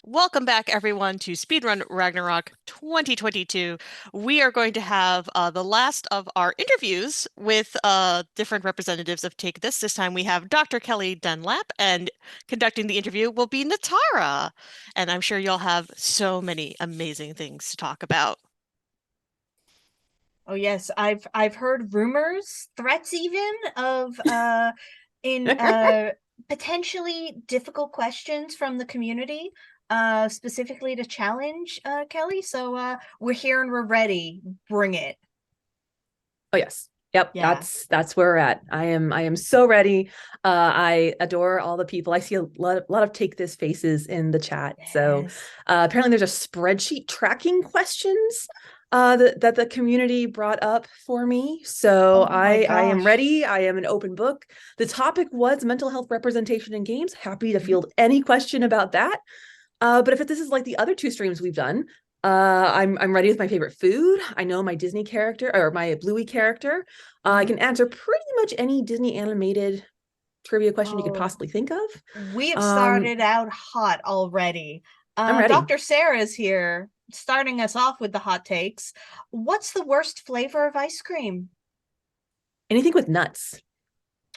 Welcome back, everyone, to Speedrun Ragnarok 2022. We are going to have the last of our interviews with different representatives of Take This. This time we have Dr. Kelly Dunlap, and conducting the interview will be Natara. And I'm sure you'll have so many amazing things to talk about. Oh yes, I've heard rumors, threats even of in potentially difficult questions from the community, specifically to challenge Kelly. So we're here and we're ready. Bring it. Oh yes. Yep, Yeah. that's where we're at. I am so ready. I adore all the people. I see a lot of take this faces in the chat. So Yes. apparently there's a spreadsheet tracking questions that the community brought up for me. So Oh my I am gosh. ready. I am an open book. The topic was mental health representation in games. Happy to Mhm. field any question about that. But if this is like the other two streams we've done, I'm ready with my favorite food. I know my Disney character or my Bluey character. I Mhm. can answer pretty much any Disney animated trivia question you could Oh, possibly think of. we have Um, started out hot already. I'm ready. Dr. Sarah's here, starting us off with the hot takes. What's the worst flavor of ice cream? Anything with nuts.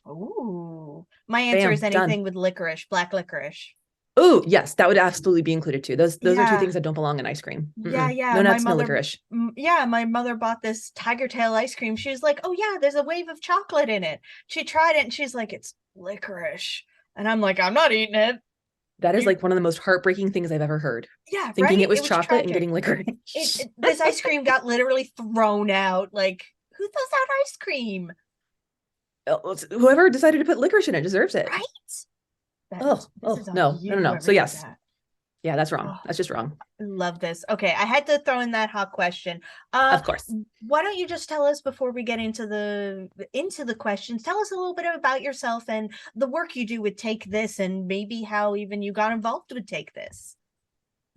Ooh. My answer is Bam, done. anything with licorice, black licorice. Oh, yes, that would absolutely be included too. Those are two Yeah. things that don't belong in ice cream. Yeah, Mm-mm. yeah. No nuts, no licorice. My mother bought this tiger tail ice cream. She was like, "Oh yeah, there's a wave of chocolate in it." She tried it and she's like, "It's licorice." And I'm like, "I'm not eating it." That is You like one of the most heartbreaking things I've ever heard. Yeah, Thinking right? it was It was chocolate and tragic. getting licorice. This ice cream got literally thrown out. Like, who throws out ice cream? Whoever decided to put licorice in it deserves it. Right? That Oh, this oh, is on no, no, you, no, no. whoever So did yes, that. yeah, that's wrong. Oh, That's just wrong. love this. Okay, I had to throw in that hot question. Of course. Why don't you just tell us before we get into the questions, tell us a little bit about yourself and the work you do with Take This and maybe how even you got involved with Take This.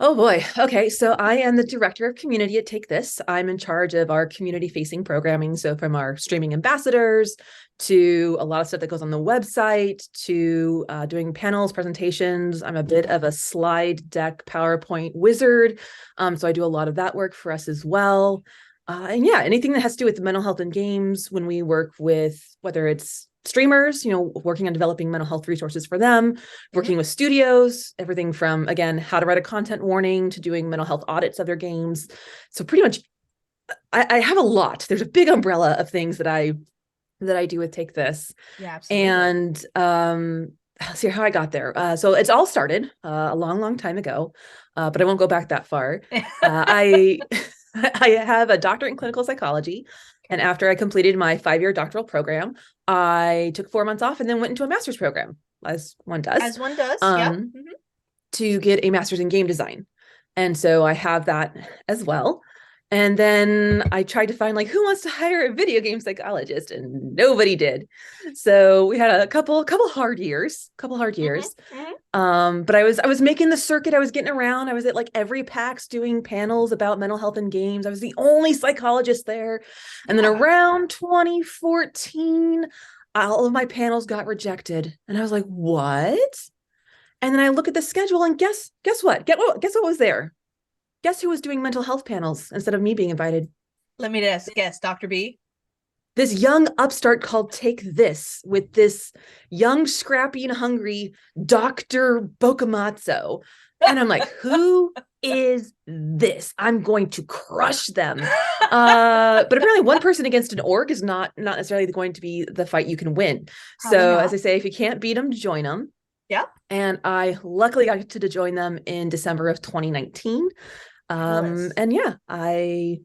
Oh boy. Okay. So I am the director of community at Take This. I'm in charge of our community facing programming. So from our streaming ambassadors to a lot of stuff that goes on the website to doing panels, presentations. I'm a bit of a slide deck PowerPoint wizard. So I do a lot of that work for us as well. And yeah, anything that has to do with mental health and games when we work with whether it's streamers, working on developing mental health resources for them, Mhm. working with studios, everything from, again, how to write a content warning to doing mental health audits of their games. So pretty much I have a lot. There's a big umbrella of things that I do with Take This. Yeah, absolutely. And let's see how I got there. So it's all started a long, long time ago, but I won't go back that far. I I have a doctorate in clinical psychology. And Okay. after I completed my 5-year doctoral program, I took 4 months off and then went into a master's program, as one does, As one does. Yep. um, to get a master's in game design. And so I have that as well. And then I tried to find like who wants to hire a video game psychologist, and nobody did. So we had a couple hard years, couple hard Mhm. years. Mhm. But I was making the circuit. I was getting around. I was at like every PAX doing panels about mental health and games. I was the only psychologist there. And then Yeah. around 2014, all of my panels got rejected. And I was like, what? And then I look at the schedule and guess what? Guess what was there? Guess who was doing mental health panels instead of me being invited? Let me just guess, Dr. B. This young upstart called Take This with this young, scrappy, and hungry Dr. Bokamazzo. And I'm like, who is this? I'm going to crush them. But apparently one person against an org is not necessarily going to be the fight you can win. Probably So as I not. say, if you can't beat them, join them. Yep. And I luckily got to join them in December of 2019. Fabulous. And yeah, I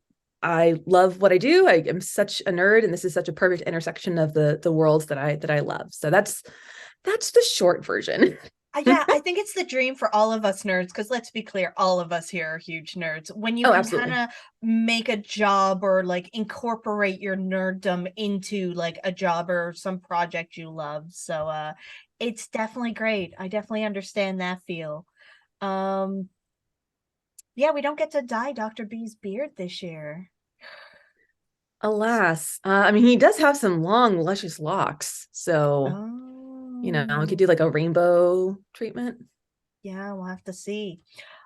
love what I do. I am such a nerd, and this is such a perfect intersection of the worlds that I love. So that's the short version. Yeah, I think it's the dream for all of us nerds, because let's be clear, all of us here are huge nerds. When you Oh, can kind absolutely. of make a job or like incorporate your nerddom into like a job or some project you love. So it's definitely great. I definitely understand that feel. Um yeah, we don't get to dye Dr. B's beard this year. Alas, I mean, he does have some long, luscious locks, so we could Oh. do like a rainbow treatment. Yeah, we'll have to see.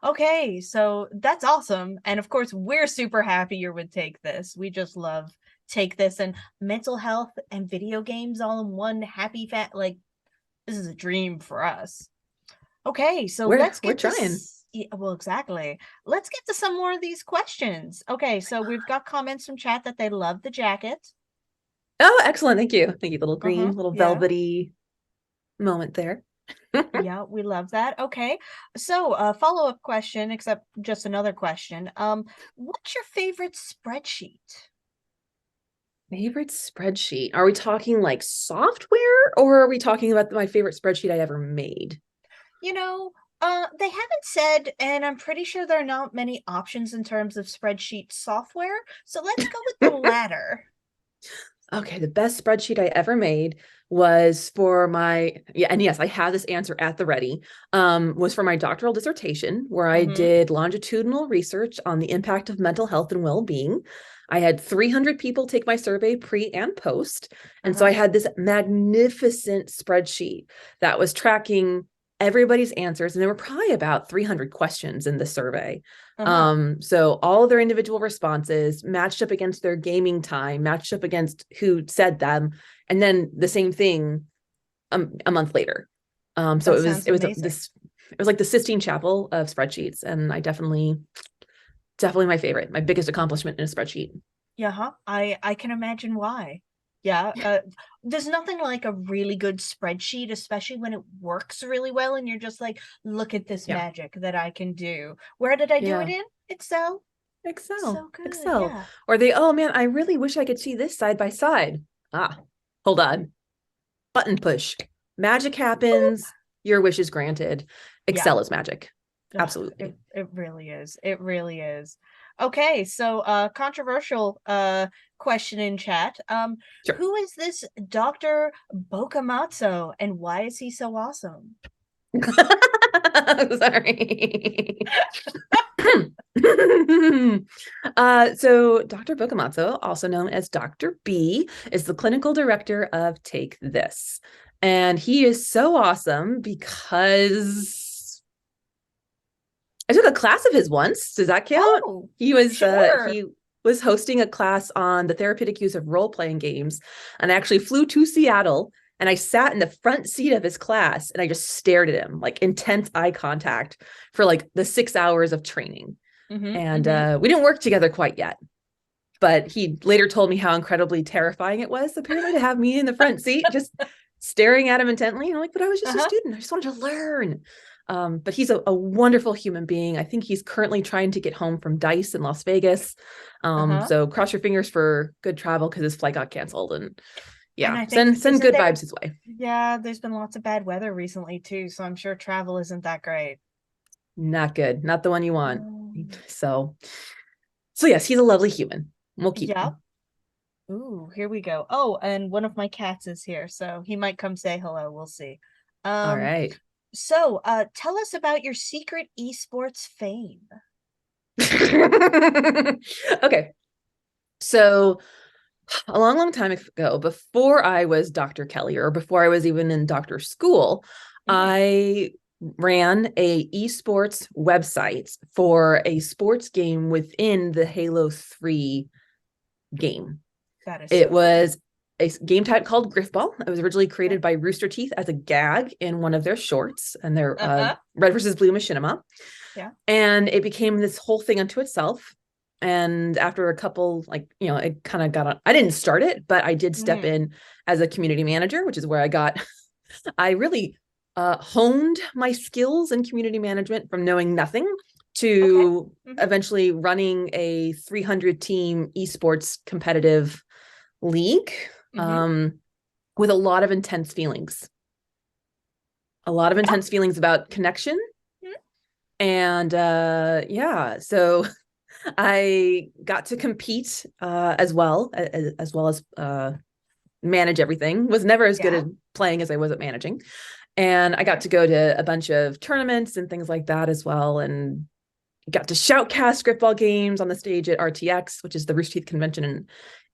Okay, so that's awesome. And of course, we're super happy you would take this. We just love take this and mental health and video games all in one happy like this is a dream for us. Okay, so let's We're get to trying. yeah, well, exactly. Let's get to some more of these questions. Okay, so we've got comments from chat that they love the jacket. Oh, excellent. Thank you. Thank you. Little green, Uh-huh. little Yeah. velvety moment there. Yeah, we love that. Okay. So, follow-up question, except just another question. What's your favorite spreadsheet? Favorite spreadsheet. Are we talking like software or are we talking about my favorite spreadsheet I ever made? You know, they haven't said, and I'm pretty sure there are not many options in terms of spreadsheet software. So let's go with the latter. Okay, the best spreadsheet I ever made was for my, yeah, and yes, I have this answer at the ready, was for my doctoral dissertation where I Mm-hmm. did longitudinal research on the impact of mental health and well-being. I had 300 people take my survey pre and post. And so I Uh-huh. had this magnificent spreadsheet that was tracking everybody's answers. And there were probably about 300 questions in the survey. Uh-huh. So all of their individual responses matched up against their gaming time, matched up against who said them, and then the same thing a month later. So That sounds amazing. it was like the Sistine Chapel of spreadsheets, and I definitely my favorite, my biggest accomplishment in a spreadsheet. Yeah, huh? I can imagine why. Yeah, there's nothing like a really good spreadsheet, especially when it works really well and you're just like, look at this Yeah, magic that I can do. Where did I do it yeah. in? Excel. Excel, So good. Excel. Yeah. Or they, oh man, I really wish I could see this side by side. Ah, hold on. Button push. Magic Boop. happens. Your wish is granted. Yeah. Excel is magic. Ugh, Absolutely. it really is. It really is. Okay, so controversial question in chat. Sure. Who is this Dr. Bokamatsu and why is he so awesome? Sorry. So Dr. Bokamatsu, also known as Dr. B, is the clinical director of Take This. And he is so awesome because I took a class of his once. Does that count? Oh, sure. He was hosting a class on the therapeutic use of role-playing games, and I actually flew to Seattle and I sat in the front seat of his class and I just stared at him, like intense eye contact for like the 6 hours of training. Mm-hmm, And mm-hmm, we didn't work together quite yet, but he later told me how incredibly terrifying it was apparently to have me in the front seat just staring at him intently. And I'm like, but I was just a uh-huh, student. I just wanted to learn. But he's a wonderful human being. I think he's currently trying to get home from DICE in Las Vegas. uh-huh. So cross your fingers for good travel because his flight got canceled. And And yeah, I think, send isn't good there, vibes his way. yeah, there's been lots of bad weather recently too, so I'm sure travel isn't that great. Not good. Not the one you want. Um, So, so yes, he's a lovely human. We'll keep yeah. him. Ooh, here we go. Oh, and one of my cats is here, so he might come say hello. We'll see. All Um, right. so tell us about your secret esports fame. Okay. So a long time ago, before I was Dr. Kelly or before I was even in doctor school, Mm, I ran a esports website for a sports game within the Halo 3 game. that is It so cool. was a game type called Griffball. It was originally Okay. created by Rooster Teeth as a gag in one of their shorts and their Uh-huh. Red versus Blue Machinima. Yeah. And it became this whole thing unto itself. And after a couple, like, you know, it kind of got on, I didn't start it, but I did step Mm-hmm. in as a community manager, which is where I really honed my skills in community management from knowing nothing Okay. to Mm-hmm. eventually running a 300 team esports competitive league, Mm-hmm. with a lot of intense feelings, a lot of Yeah. intense feelings about connection. Mhm. And yeah, so I got to compete as well as manage everything. Was never as good Yeah. at playing as I was at managing. And I got to go to a bunch of tournaments and things like that as well. And got to shoutcast Griffball games on the stage at RTX, which is the Rooster Teeth convention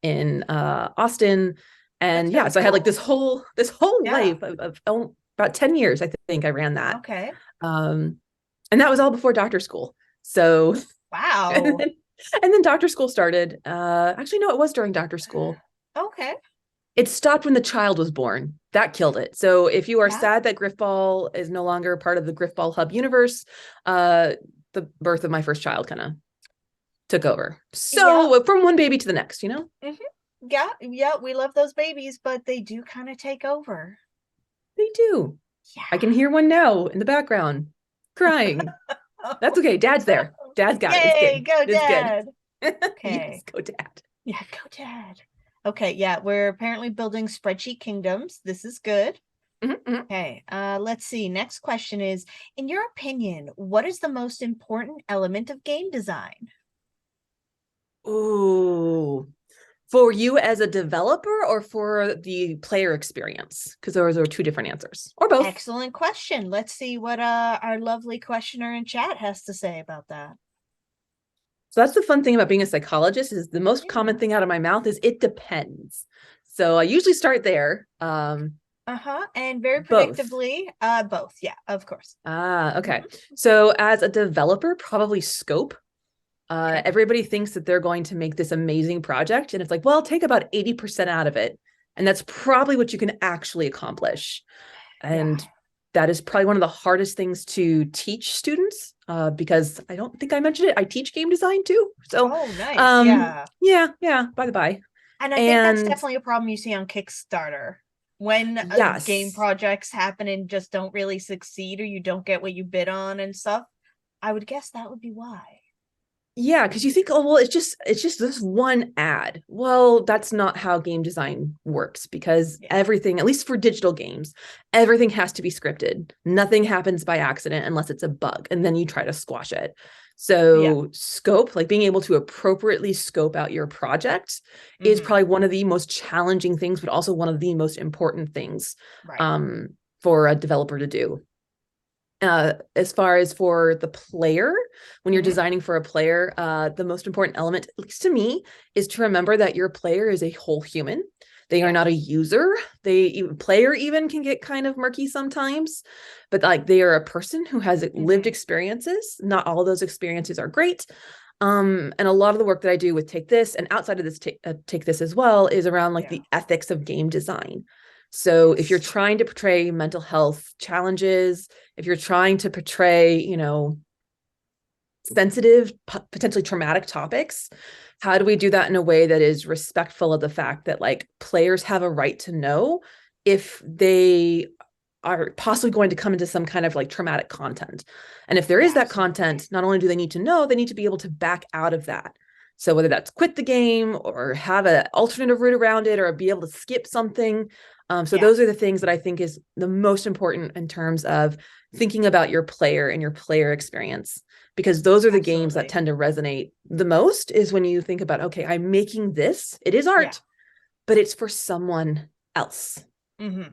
in Austin. That's And yeah, really so I had like cool. this whole Yeah. life of about 10 years, I think I ran that. Okay. And that was all before doctor school. So, and Wow. then, and then doctor school started. Actually, no, it was during doctor school. Okay. It stopped when the child was born. That killed it. So if you are Yeah. sad that Griffball is no longer part of the Griffball Hub universe, the birth of my first child kind of took over. Yeah. So from one baby to the next, hmm Yeah. Yeah. We love those babies, but they do kind of take over. they do. I Yeah. can hear one now in the background crying. That's okay. Dad's there. Dad's got it. It's Yay, good. go It's good. dad. Yes, Okay. go dad. Yeah, go dad. Okay, yeah, we're apparently building spreadsheet kingdoms. This is good. Mhm. Okay, let's see. Next question is, in your opinion, what is the most important element of game design? Ooh. For you as a developer or for the player experience? Because those are two different answers, or both. Excellent question. Let's see what our lovely questioner in chat has to say about that. So that's the fun thing about being a psychologist is the most common Yeah. thing out of my mouth is it depends. So I usually start there. Uh-huh. And very Both. predictably, both. Yeah, of course. Okay. So as a developer, probably scope. Okay. Everybody thinks that they're going to make this amazing project, and it's like, well, take about 80% out of it, and that's probably what you can actually accomplish. Yeah. And that is probably one of the hardest things to teach students, because I don't think I mentioned it. I teach game design too. So, Oh, nice. Yeah. yeah, by the by. And I think that's And definitely a problem you see on Kickstarter. When game yes, projects happen and just don't really succeed or you don't get what you bid on and stuff, I would guess that would be why. yeah, because you think, oh, well, it's just this one ad. Well, that's not how game design works because Yeah. everything, at least for digital games, everything has to be scripted. Nothing happens by accident unless it's a bug, and then you try to squash it. Yeah. So scope, like being able to appropriately scope out your project is hmm probably one of the most challenging things, but also one of the most important things Right. um, for a developer to do. As far as for the player, when you're hmm designing for a player, the most important element, at least to me, is to remember that your player is a whole human. They are Yeah. not a user. Player even can get kind of murky sometimes, but like they are a person who has lived hmm experiences. Not all of those experiences are great. And a lot of the work that I do with Take This and outside of this Take This as well is around like Yeah. the ethics of game design. So if you're Yes. trying to portray mental health challenges, if you're trying to portray, sensitive, potentially traumatic topics, how do we do that in a way that is respectful of the fact that like players have a right to know if they are possibly going to come into some kind of like traumatic content. And if there Yeah, is that absolutely. content, not only do they need to know, they need to be able to back out of that. So whether that's quit the game or have an alternative route around it or be able to skip something. So Yeah. those are the things that I think is the most important in terms of thinking about your player and your player experience, because those are the games that Absolutely. tend to resonate the most is when you think about, okay, I'm making this, it is Yeah. art, but it's for someone else. hmm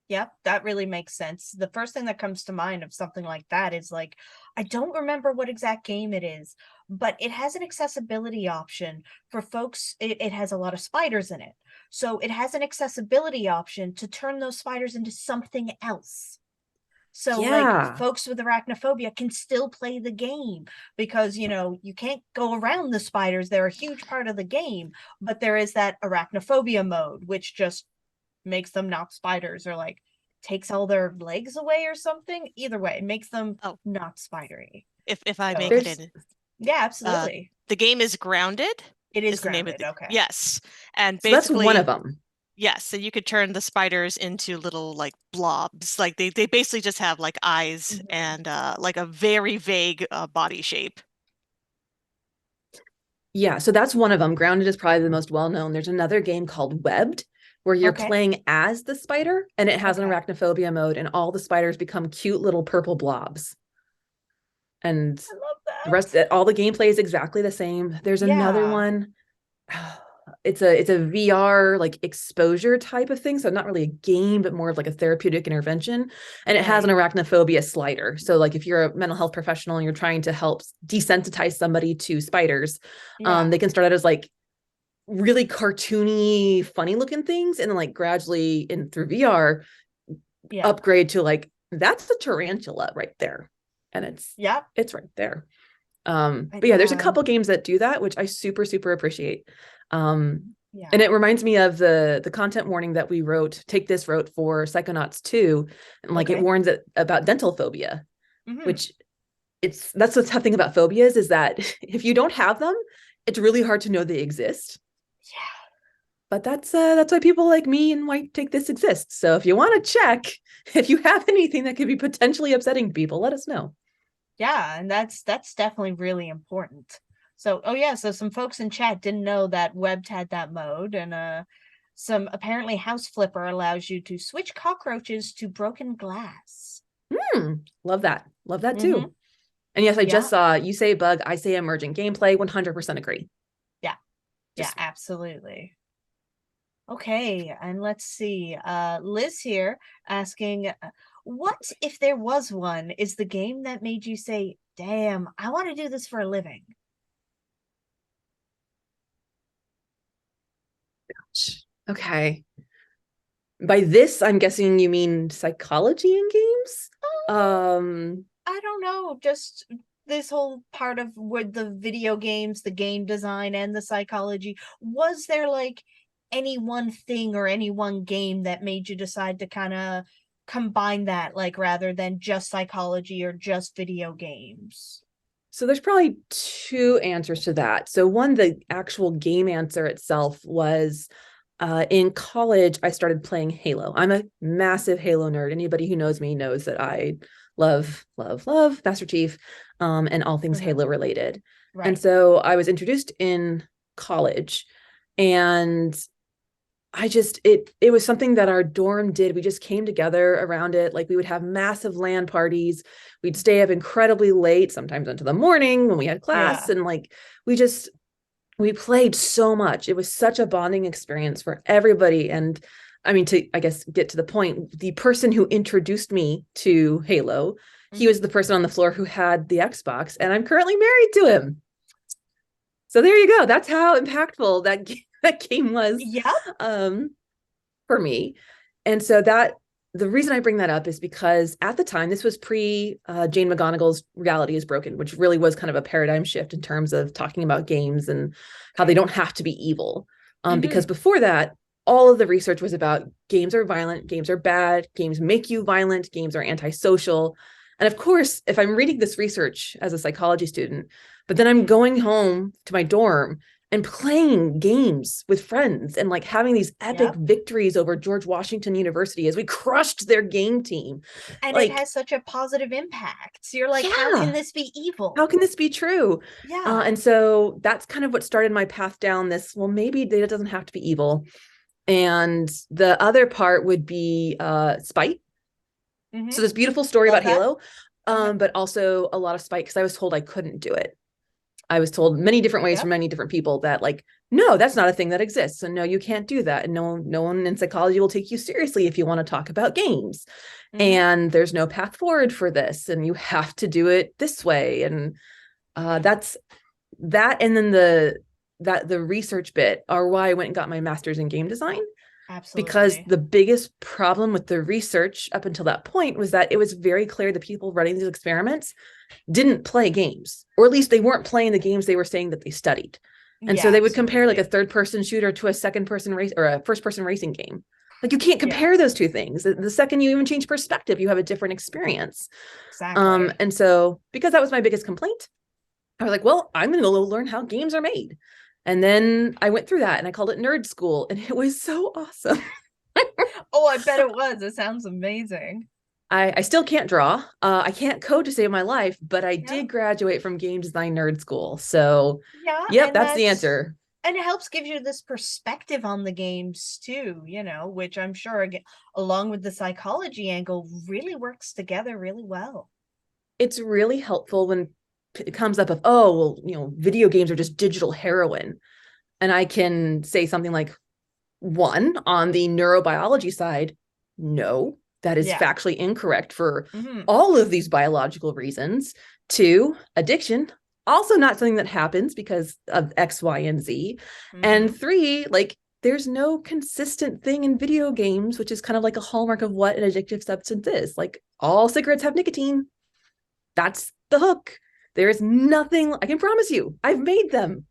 Yep, that really makes sense. The first thing that comes to mind of something like that is like, I don't remember what exact game it is, but it has an accessibility option for folks. It has a lot of spiders in it. So it has an accessibility option to turn those spiders into something else. So like Yeah. folks with arachnophobia can still play the game because you can't go around the spiders. They're a huge part of the game, but there is that arachnophobia mode, which just makes them not spiders or like takes all their legs away or something. Either way, it makes them Oh, not spidery. if I may So cut There's in, yeah, uh, absolutely. the game is Grounded, It is is the name of grounded. the Okay. yes, and so that's one of basically them. yes, so you could turn the spiders into little like blobs, like they basically just have like eyes Mhm. and like a very vague body shape. Yeah, so that's one of them. Grounded is probably the most well known. There's another game called Webbed where you're Okay. playing as the spider and it has an Okay. arachnophobia mode and all the spiders become cute little purple blobs. And I love the that. rest, all the gameplay is exactly the same. There's another Yeah. one. It's a VR like exposure type of thing. So not really a game, but more of like a therapeutic intervention. And it has an Right. arachnophobia slider. So like if you're a mental health professional and you're trying to help desensitize somebody to spiders, Yeah. they can start out as like really cartoony, funny looking things, and then like gradually in through VR Yeah. upgrade to like that's a tarantula right there. And Yep. it's right there. But But yeah, there's a couple games that do that, which I super, super appreciate. And it reminds me of the content warning that we wrote for Psychonauts 2. And like it Okay. warns about dental phobia, Mhm. which that's the tough thing about phobias is that if you don't have them, it's really hard to know they exist. Yeah. But that's why people like me and White Take This exists. So if you want to check if you have anything that could be potentially upsetting to people, let us know. Yeah, and that's definitely really important. So, oh yeah, so some folks in chat didn't know that Webbed had that mode, and some apparently House Flipper allows you to switch cockroaches to broken glass. Love that. Love that Mm-hmm. too. And yes, I Yeah, just saw you say bug, I say emergent gameplay, 100% agree. yeah, yeah, Just absolutely. Okay, and let's see. Liz here asking, what if there was one is the game that made you say, damn, I want to do this for a living? okay. By this, I'm guessing you mean psychology in games? I don't know, just this whole part of with the video games, the game design, and the psychology. Was there like any one thing or any one game that made you decide to kind of combine that, like rather than just psychology or just video games? So there's probably two answers to that. So one, the actual game answer itself was in college, I started playing Halo. I'm a massive Halo nerd. Anybody who knows me knows that I love, love, love Master Chief, and all things Halo related. And Right. so I was introduced in college, and it was something that our dorm did. We just came together around it. Like we would have massive LAN parties. We'd stay up incredibly late, sometimes into the morning when we had class. Yeah. And like we played so much. It was such a bonding experience for everybody. And I mean, to I guess get to the point, the person who introduced me to Halo, he was the person on the floor who had the Xbox, and I'm currently married to him. So there you go. That's how impactful that game was Yep. for me. And so the reason I bring that up is because at the time, this was pre Jane McGonigal's Reality is Broken, which really was kind of a paradigm shift in terms of talking about games and how they don't have to be evil. Because before that, all of the research was about games are violent, games are bad, games make you violent, games are antisocial. And of course, if I'm reading this research as a psychology student, but then I'm going home to my dorm and playing games with friends and like having these epic victories over George Washington University as we crushed their game team. And it Like, has such a positive impact. So you're like, how can yeah, this be evil? how can this be true? Yeah. And so that's kind of what started my path down this. Well, maybe data doesn't have to be evil. And the other part would be spite. So this beautiful story Love about that. Halo, but also a lot of spite because I was told I couldn't do it. I was told many different ways from many different people that like, no, that's not a thing that exists. And no, you can't do that. And no one in psychology will take you seriously if you want to talk about games. And there's no path forward for this. And you have to do it this way. And that's that. And then the research bit are why I went and got my master's in game design. Absolutely. Because the biggest problem with the research up until that point was that it was very clear the people running these experiments didn't play games, or at least they weren't playing the games they were saying that they studied. And so they would compare like a third person shooter to a second person race or a first person racing game. Like you can't compare those two things. The second you even change perspective, you have a different experience. Exactly. And so because that was my biggest complaint, I was like, well, I'm going to go learn how games are made. And then I went through that and I called it nerd school, and it was so awesome. Oh, I bet it was. It sounds amazing. I still can't draw. I can't code to save my life, but I did graduate from game design nerd school. So yep, that's the answer. And it helps give you this perspective on the games too, you know, which I'm sure again, along with the psychology angle, really works together really well. It's really helpful when it comes up of, oh, well, you know, video games are just digital heroin. And I can say something like, one, on the neurobiology side, no, that is factually incorrect for all of these biological reasons. Two, addiction, also not something that happens because of X, Y, and Z. And three, like there's no consistent thing in video games, which is kind of like a hallmark of what an addictive substance is. Like all cigarettes have nicotine. That's the hook. There is nothing, I can promise you, I've made them.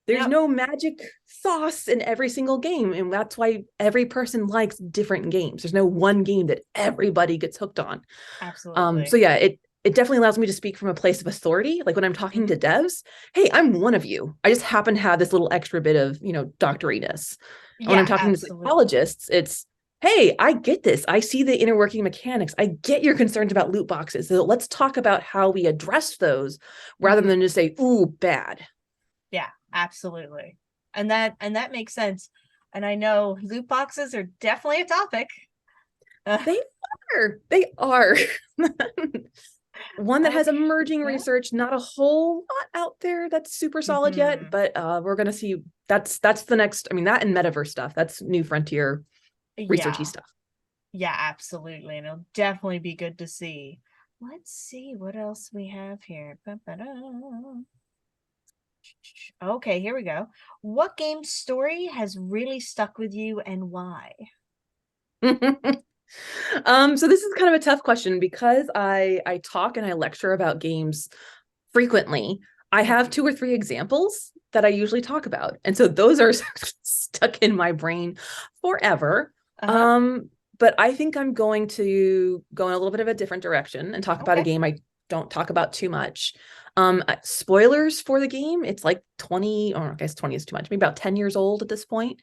There's no magic sauce in every single game. And that's why every person likes different games. There's no one game that everybody gets hooked on. Absolutely. So yeah, it definitely allows me to speak from a place of authority. Like when I'm talking to devs, hey, I'm one of you. I just happen to have this little extra bit of, doctoriness. When I'm talking to psychologists, it's, hey, I get this. I see the inner working mechanics. I get your concerns about loot boxes. So let's talk about how we address those rather than just say, ooh, bad. Yeah, absolutely. And that makes sense. And I know loot boxes are definitely a topic. They are. One that has emerging research, not a whole lot out there that's super solid yet, but we're gonna see. That's the next. I mean, that and metaverse stuff. That's new frontier researchy stuff. Yeah, absolutely. And it'll definitely be good to see. Let's see what else we have here. Okay, here we go. What game story has really stuck with you and why? So this is kind of a tough question because I talk and I lecture about games frequently. I have 2 or 3 examples that I usually talk about. And so those are stuck in my brain forever. But I think I'm going to go in a little bit of a different direction and talk about a game I don't talk about too much. Spoilers for the game. It's like 20, or I guess 20 is too much, maybe about 10 years old at this point.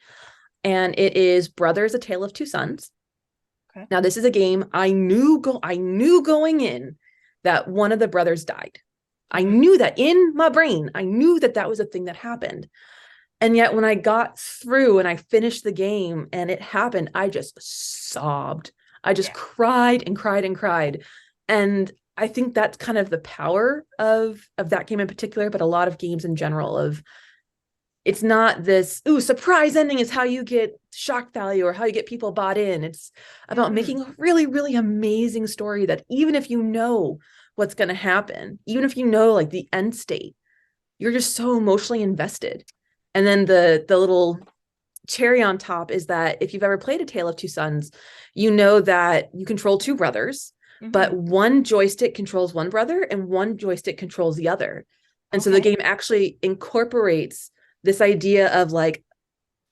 And it is Brothers: A Tale of Two Sons. Okay. Now, this is a game I knew going in that one of the brothers died. I knew that in my brain. I knew that that was a thing that happened. And yet when I got through and I finished the game and it happened, I just sobbed. I just cried and cried and cried. And I think that's kind of the power of that game in particular, but a lot of games in general of, it's not this, ooh, surprise ending is how you get shock value or how you get people bought in. It's about making a really, really amazing story that even if you know what's going to happen, even if you know like the end state, you're just so emotionally invested. And then the little cherry on top is that if you've ever played A Tale of Two Sons, you know that you control 2 brothers, but one joystick controls one brother and one joystick controls the other. And so the game actually incorporates this idea of like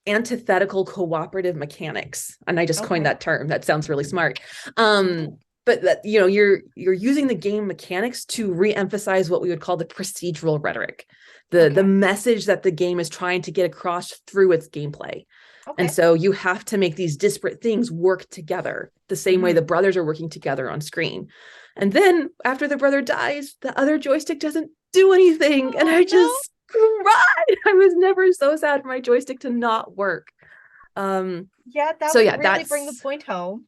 antithetical cooperative mechanics. And I just coined that term. That sounds really smart. But that, you're using the game mechanics to re-emphasize what we would call the procedural rhetoric, the message that the game is trying to get across through its gameplay. And so you have to make these disparate things work together the same way the brothers are working together on screen. And then after the brother dies, the other joystick doesn't do anything. And I just cried. I was never so sad for my joystick to not work. That would really bring the point home.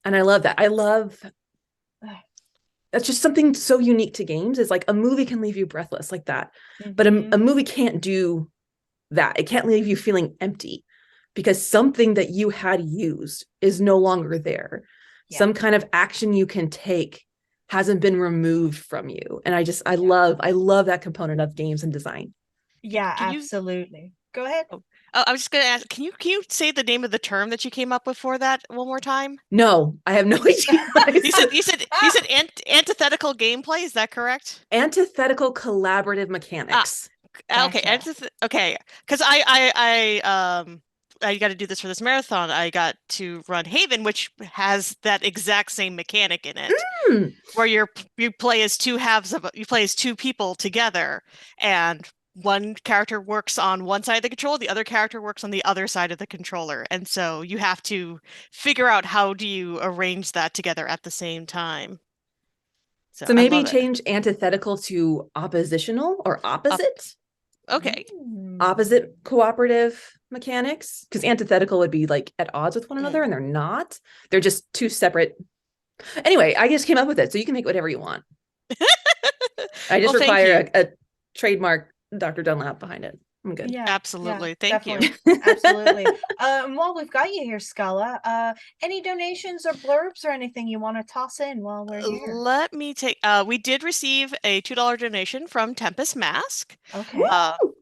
And I love that. That's just something so unique to games, is like a movie can leave you breathless like that. But a movie can't do that. It can't leave you feeling empty because something that you had used is no longer there. Some kind of action you can take hasn't been removed from you. And I love that component of games and design. Yeah, absolutely. Go ahead. I was just going to ask, can you say the name of the term that you came up with for that one more time? No, I have no idea. you said antithetical gameplay, is that correct? Antithetical collaborative mechanics. Okay, okay, because I got to do this for this marathon. I got to run Haven, which has that exact same mechanic in it, where you play as 2 people together, and one character works on one side of the controller, the other character works on the other side of the controller, and so you have to figure out how do you arrange that together at the same time. So maybe change antithetical to oppositional or opposite. Okay. Opposite cooperative mechanics, because antithetical would be like at odds with one another, and they're not. They're just 2 separate. Anyway, I just came up with it, so you can make whatever you want. I just require a trademark Dr. Dunlap behind it. I'm good. Yeah, absolutely. Thank you. Absolutely. While we've got you here, Scala, any donations or blurbs or anything you want to toss in while we're here? Let me take, we did receive a $2 donation from Tempest Mask. Okay.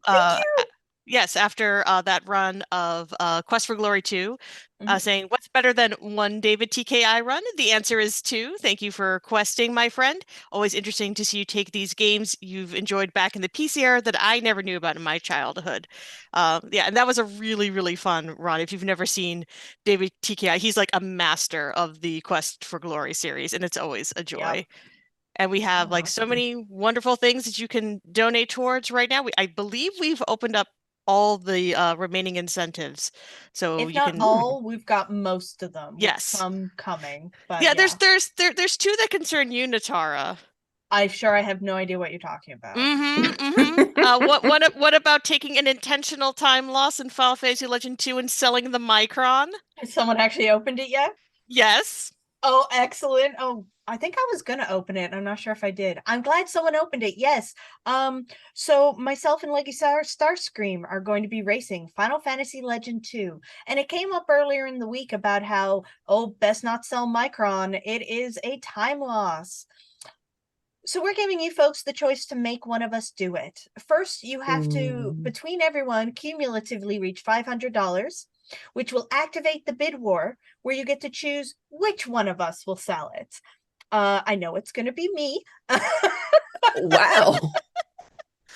Thank you. Yes, after that run of Quest for Glory 2, Mhm. saying, what's better than one David TKI run? The answer is two. Thank you for questing, my friend. Always interesting to see you take these games you've enjoyed back in the PC era that I never knew about in my childhood. Yeah, and that was a really, really fun run. If you've never seen David TKI, he's like a master of the Quest for Glory series, and it's always a Yep. joy. And we have like so Awesome. many wonderful things that you can donate towards right now. I believe we've opened up all the remaining incentives. So If you not can, Mm. all, we've got most of them with yes. some coming. But Yeah, yeah, there's two that concern you, Natara. I'm sure I have no idea what you're talking about. Mm-hmm, mm-hmm. What about taking an intentional time loss in Final Fantasy Legend 2 and selling the Micron? Has someone actually opened it yet? Yes. Oh, excellent. Oh, I think I was gonna open it. I'm not sure if I did. I'm glad someone opened it. Yes. So myself and Leggy Starscream are going to be racing Final Fantasy Legend 2. And it came up earlier in the week about how, oh, best not sell Micron. It is a time loss. So we're giving you folks the choice to make one of us do it. First, you have to, Ooh. between everyone, cumulatively reach $500, which will activate the bid war, where you get to choose which one of us will sell it. I know it's going to be me. Wow.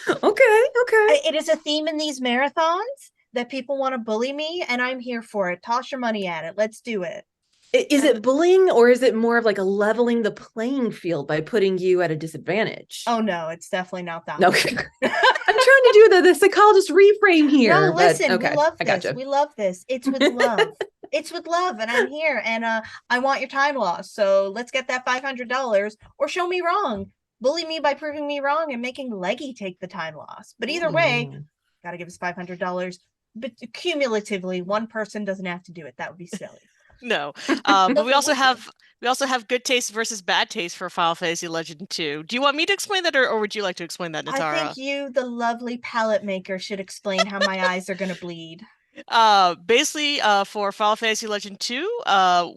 Okay, okay. It is a theme in these marathons that people want to bully me, and I'm here for it. Toss your money at it. Let's do it. Is And it bullying or is it more of like a leveling the playing field by putting you at a disadvantage? Oh no, it's definitely not that Okay. one. I'm trying to do the psychologist reframe No, here, but listen, we okay, love I this. gotcha. We love this. It's with love. It's with love, and I'm here, and I want your time loss. So let's get that $500, or show me wrong. Bully me by proving me wrong and making Leggy take the time loss. But either way, Ooh. gotta give us $500. But cumulatively, one person doesn't have to do it. That would be silly. no. No, But if we want to. we also have good taste versus bad taste for Final Fantasy Legend 2. Do you want me to explain that or would you like to explain that, I Natara? think you, the lovely palette maker, should explain how my eyes are gonna bleed. Basically, for Final Fantasy Legend 2,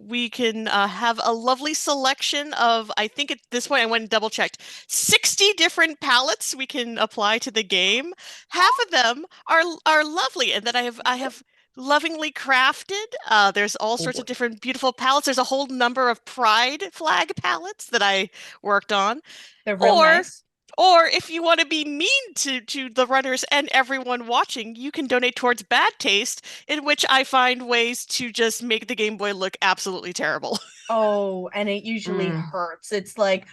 we can have a lovely selection of, I think at this point I went and double checked, 60 different palettes we can apply to the game. Half of them are lovely and that I have lovingly crafted. There's all Oh sorts of boy. different beautiful palettes. There's a whole number of Pride flag palettes that I worked on. They're real Or nice. or if you want to be mean to the runners and everyone watching, you can donate towards bad taste, in which I find ways to just make the Game Boy look absolutely terrible. Oh, and it usually Mm. hurts. It's like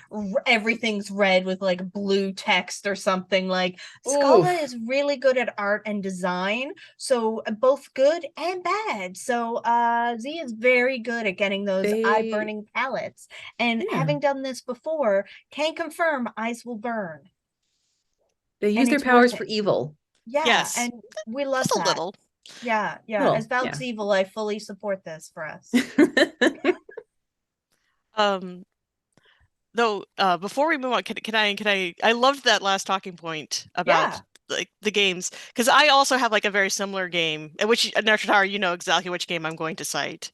everything's red with like blue text or something. Like Scala Oof. is really good at art and design, so both good and bad. So Z is very good at getting those They eye-burning palettes. And yeah. having done this before, can confirm eyes will burn. They And use their it's worth powers for it. evil. Yeah, Yes, and we love just a that. little. Yeah, yeah. As Little, Valk's yeah. evil, I fully support this for us. Um, though, before we move on, I loved that last talking point about Yeah. like the games because I also have like a very similar game, which Nurtritara, you know exactly which game I'm going to cite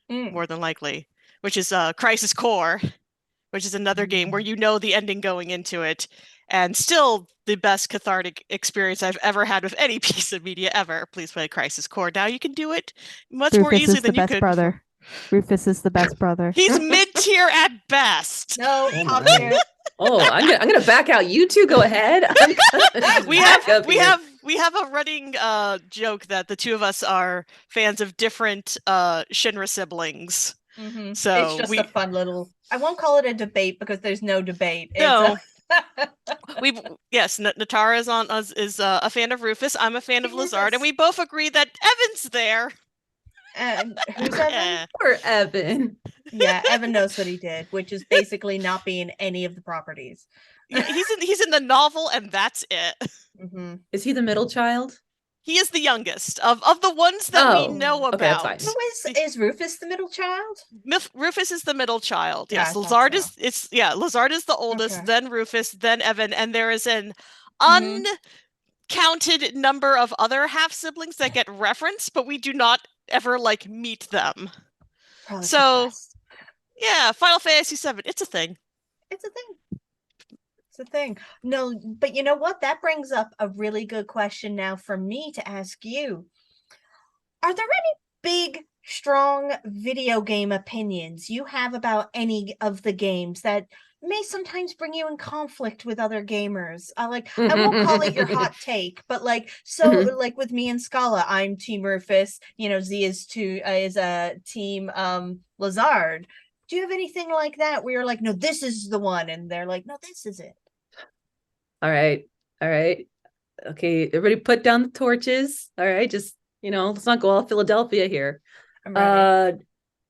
Mm. more than likely, which is Crisis Core, which is another game where Mm. you know the ending going into it, and still the best cathartic experience I've ever had with any piece of media ever. Please play Crisis Core. Now you can do it much more Rufus easily is the than you best could before. brother. Rufus is the best brother. He's mid-tier at best. No, Oh top my. tier. Oh, I'm gonna back out. You two go ahead. I'm gonna just We back have up we here. have we have a running joke that the two of us are fans of different Shinra siblings. It's So just a fun little. I won't call it a debate because there's no debate. It's a. no, we yes, Natara is a fan of Rufus. I'm a fan of Team Lazard, and Rufus. we both agree that Evan's there. And who's Evan? Eh. Poor Evan. Yeah, Evan knows what he did, which is basically not be in any of the properties. Yeah, he's in the novel, and that's it. hmm Is he the middle child? He is the youngest of the ones that we Oh, know okay, that's about. fine. Who is Rufus the middle child? Rufus is the middle child. Yeah, I Yes, thought so. Lazard is the Okay. oldest, then Rufus, then Evan, and there is an hmm uncounted number of other half siblings that get referenced, but we do not ever like meet them. Probably for the So best. yeah, Final Fantasy VII, it's a thing. It's a thing. It's a thing. No, but you know what? That brings up a really good question now for me to ask you. Are there any big, strong video game opinions you have about any of the games that may sometimes bring you in conflict with other gamers? I won't call it your hot take, but Mhm. like with me and Scala, I'm Team Rufus. Z is a Team Lazard. Do you have anything like that where you're like, no, this is the one, and they're like, no, this is it? All right. All right. Okay, everybody put down the torches. All right, just let's not go all Philadelphia here. I'm ready.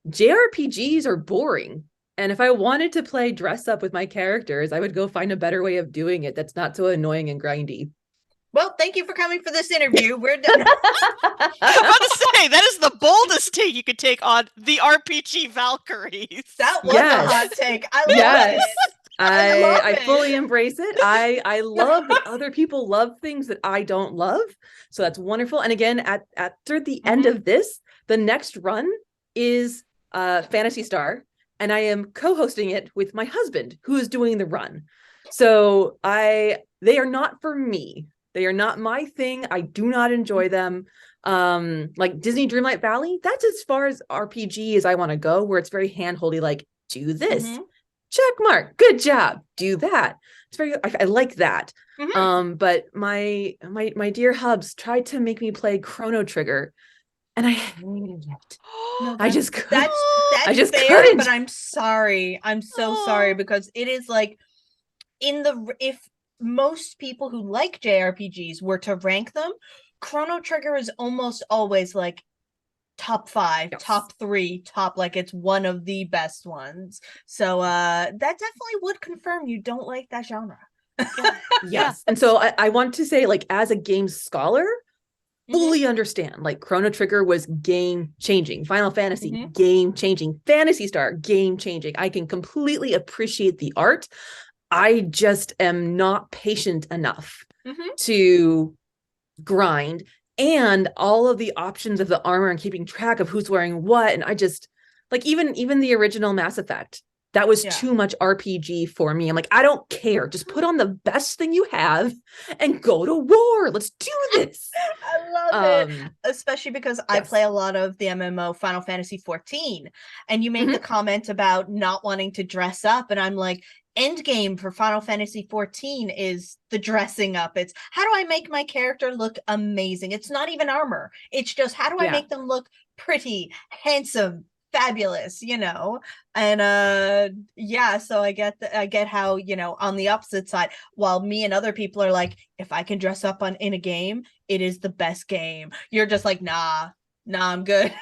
JRPGs are boring. And if I wanted to play dress up with my characters, I would go find a better way of doing it that's not so annoying and grindy. Well, thank you for coming for this interview. We're done. I'm about to say that is the boldest take you could take on the RPG Valkyries. That was Yes. a hot take. I love Yes. it. love I it. fully embrace it. I love that other people love things that I don't love. So that's wonderful. And again, toward the end of this, the next run is Fantasy Star, and I am co-hosting it with my husband, who is doing the run. So they are not for me. They are not my thing. I do not enjoy them. Like Disney Dreamlight Valley, that's as far as RPG as I want to go, where it's very hand-holdy, like do this. Check mark. Good job. Do that. It's very. I like that. But my dear hubs tried to make me play Chrono Trigger, and I hated it. No, I just couldn't. that's I just fair, couldn't. but I'm sorry. I'm so sorry because it is like if most people who like JRPGs were to rank them, Chrono Trigger is almost always like top 5, Yes. top 3, top, like it's one of the best ones. So that definitely would confirm you don't like that genre. Yes. And so I want to say, like, as a game scholar, fully understand, like Chrono Trigger was game changing, Final Fantasy game changing, Fantasy Star game changing. I can completely appreciate the art. I just am not patient enough to grind and all of the options of the armor and keeping track of who's wearing what. And I just like even the original Mass Effect, that was too much RPG for me. I'm like, I don't care. Just put on the best thing you have and go to war. Let's do this. I love it. Especially because I play a lot of the MMO Final Fantasy 14. And you make the comment about not wanting to dress up. And I'm like, end game for Final Fantasy 14 is the dressing up. It's how do I make my character look amazing? It's not even armor. It's just how do I make them look pretty, handsome, fabulous, And so I get how, on the opposite side, while me and other people are like, if I can dress up in a game, it is the best game. You're just like, nah, I'm good.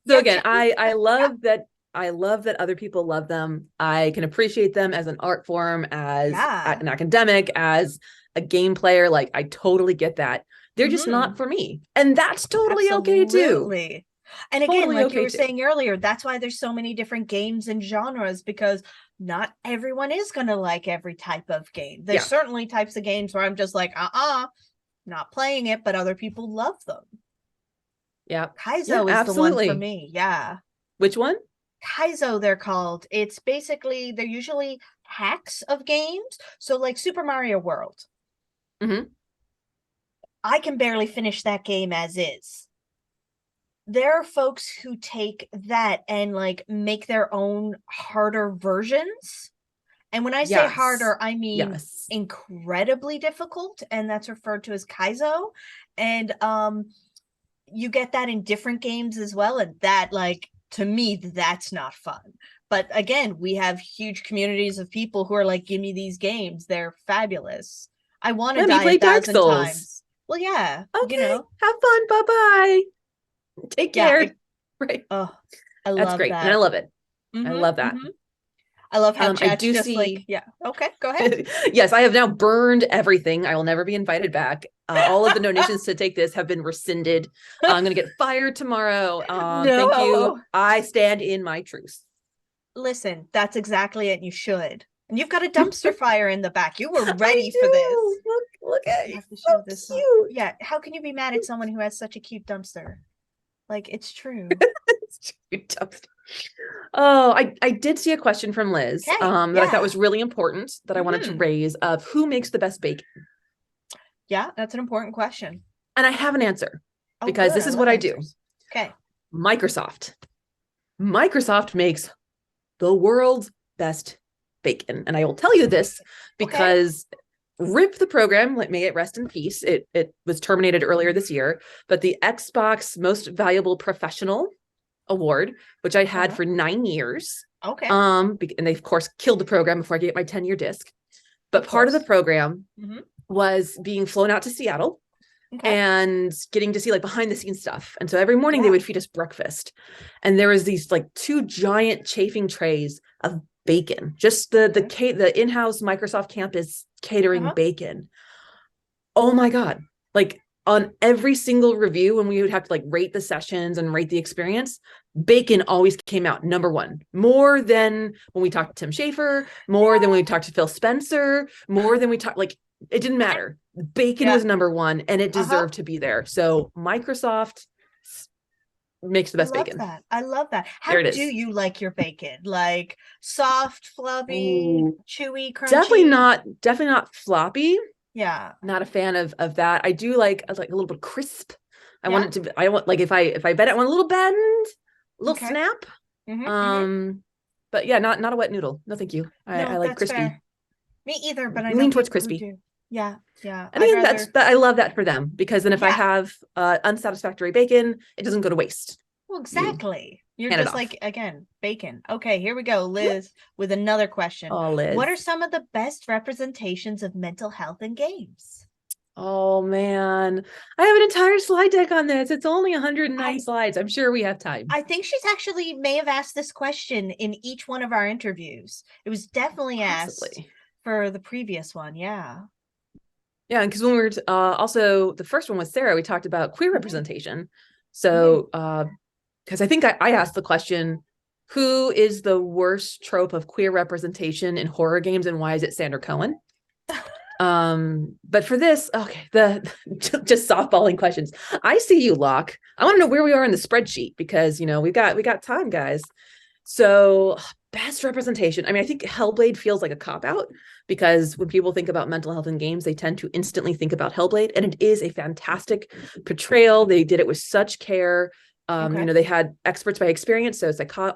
So again, I love that. I love that other people love them. I can appreciate them as an art form, as an academic, as a game player. Like, I totally get that. They're just not for me. And that's totally okay too. And again, like you were saying earlier, that's why there's so many different games and genres, because not everyone is going to like every type of game. There's certainly types of games where I'm just like, not playing it, but other people love them. Yeah. Kaizo is the one for me. Yeah. Which one? Kaizo, they're called. It's basically, they're usually hacks of games. So like Super Mario World. I can barely finish that game as is. There are folks who take that and like make their own harder versions. And when I say harder, I mean incredibly difficult. And that's referred to as Kaizo. And you get that in different games as well. And that, like, to me, that's not fun. But again, we have huge communities of people who are like, give me these games. They're fabulous. I want to die 1,000 times. Well, yeah. Okay. Have fun. Bye-bye. Take care. Right. Oh, I love That's great. that. And I love it. I love that. I love how chat's I do just see... like, okay, go ahead. Yes, I have now burned everything. I will never be invited back. All of the donations to take this have been rescinded. I'm going to get fired tomorrow. No. Thank you. I stand in my truth. Listen, that's exactly it. You should. And you've got a dumpster fire in the back. You were ready for this. Look at it. So cute. Yeah. How can you be mad at someone who has such a cute dumpster? Like, it's true. It's cute dumpster. Oh, I did see a question from Liz Okay, that I thought yeah. was really important that I wanted to raise of who makes the best bacon. Yeah, that's an important question. And I have an answer Oh, because good. this is love what I answers. do. Okay. Microsoft. Microsoft makes the world's best bacon. And I will tell you this because RIP the program, may it rest in peace. It was terminated earlier this year, but the Xbox Most Valuable Professional Award, which I had for 9 years. Okay. And they of course killed the program before I get my 10-year disc. But part of the program was being flown out to Seattle and getting to see like behind the scenes stuff. And so every morning they would feed us breakfast. And there was these like 2 giant chafing trays of bacon, just the in-house Microsoft campus catering bacon. Oh my God. Like on every single review, when we would have to like rate the sessions and rate the experience, bacon always came out number 1, more than when we talked to Tim Schafer, more than when we talked to Phil Spencer, more than we talked, like it didn't matter. Bacon was number 1 and it deserved to be there. So Microsoft makes the best bacon. I love that. How do you like your bacon? Like soft, fluffy, chewy, crunchy? Definitely not floppy. Yeah. Not a fan of that. I do like a little bit crisp. I want it to, I want like if I bet I want a little bend, a little snap. But yeah, not a wet noodle. No, thank you. I like crispy. Fair. Me either, but I lean towards crispy. Yeah. And again, I love that for them because then if I have unsatisfactory bacon, it doesn't go to waste. Well, exactly. You're just like, again, bacon. Okay, here we go, Liz, with another question. Oh, Liz. What are some of the best representations of mental health in games? Oh, man. I have an entire slide deck on this. It's only 109 slides. I'm sure we have time. I think she's actually may have asked this question in each one of our interviews. It was definitely asked for the previous one. Yeah. Yeah, because when we were also the first one with Sarah, we talked about queer representation. So because I think I asked the question, who is the worst trope of queer representation in horror games and why is it Sandra Cohen? But for this, just softballing questions. I see you, Locke. I want to know where we are in the spreadsheet because we got time, guys. So best representation. I mean, I think Hellblade feels like a cop-out because when people think about mental health in games, they tend to instantly think about Hellblade, and it is a fantastic portrayal. They did it with such care. They had experts by experience, so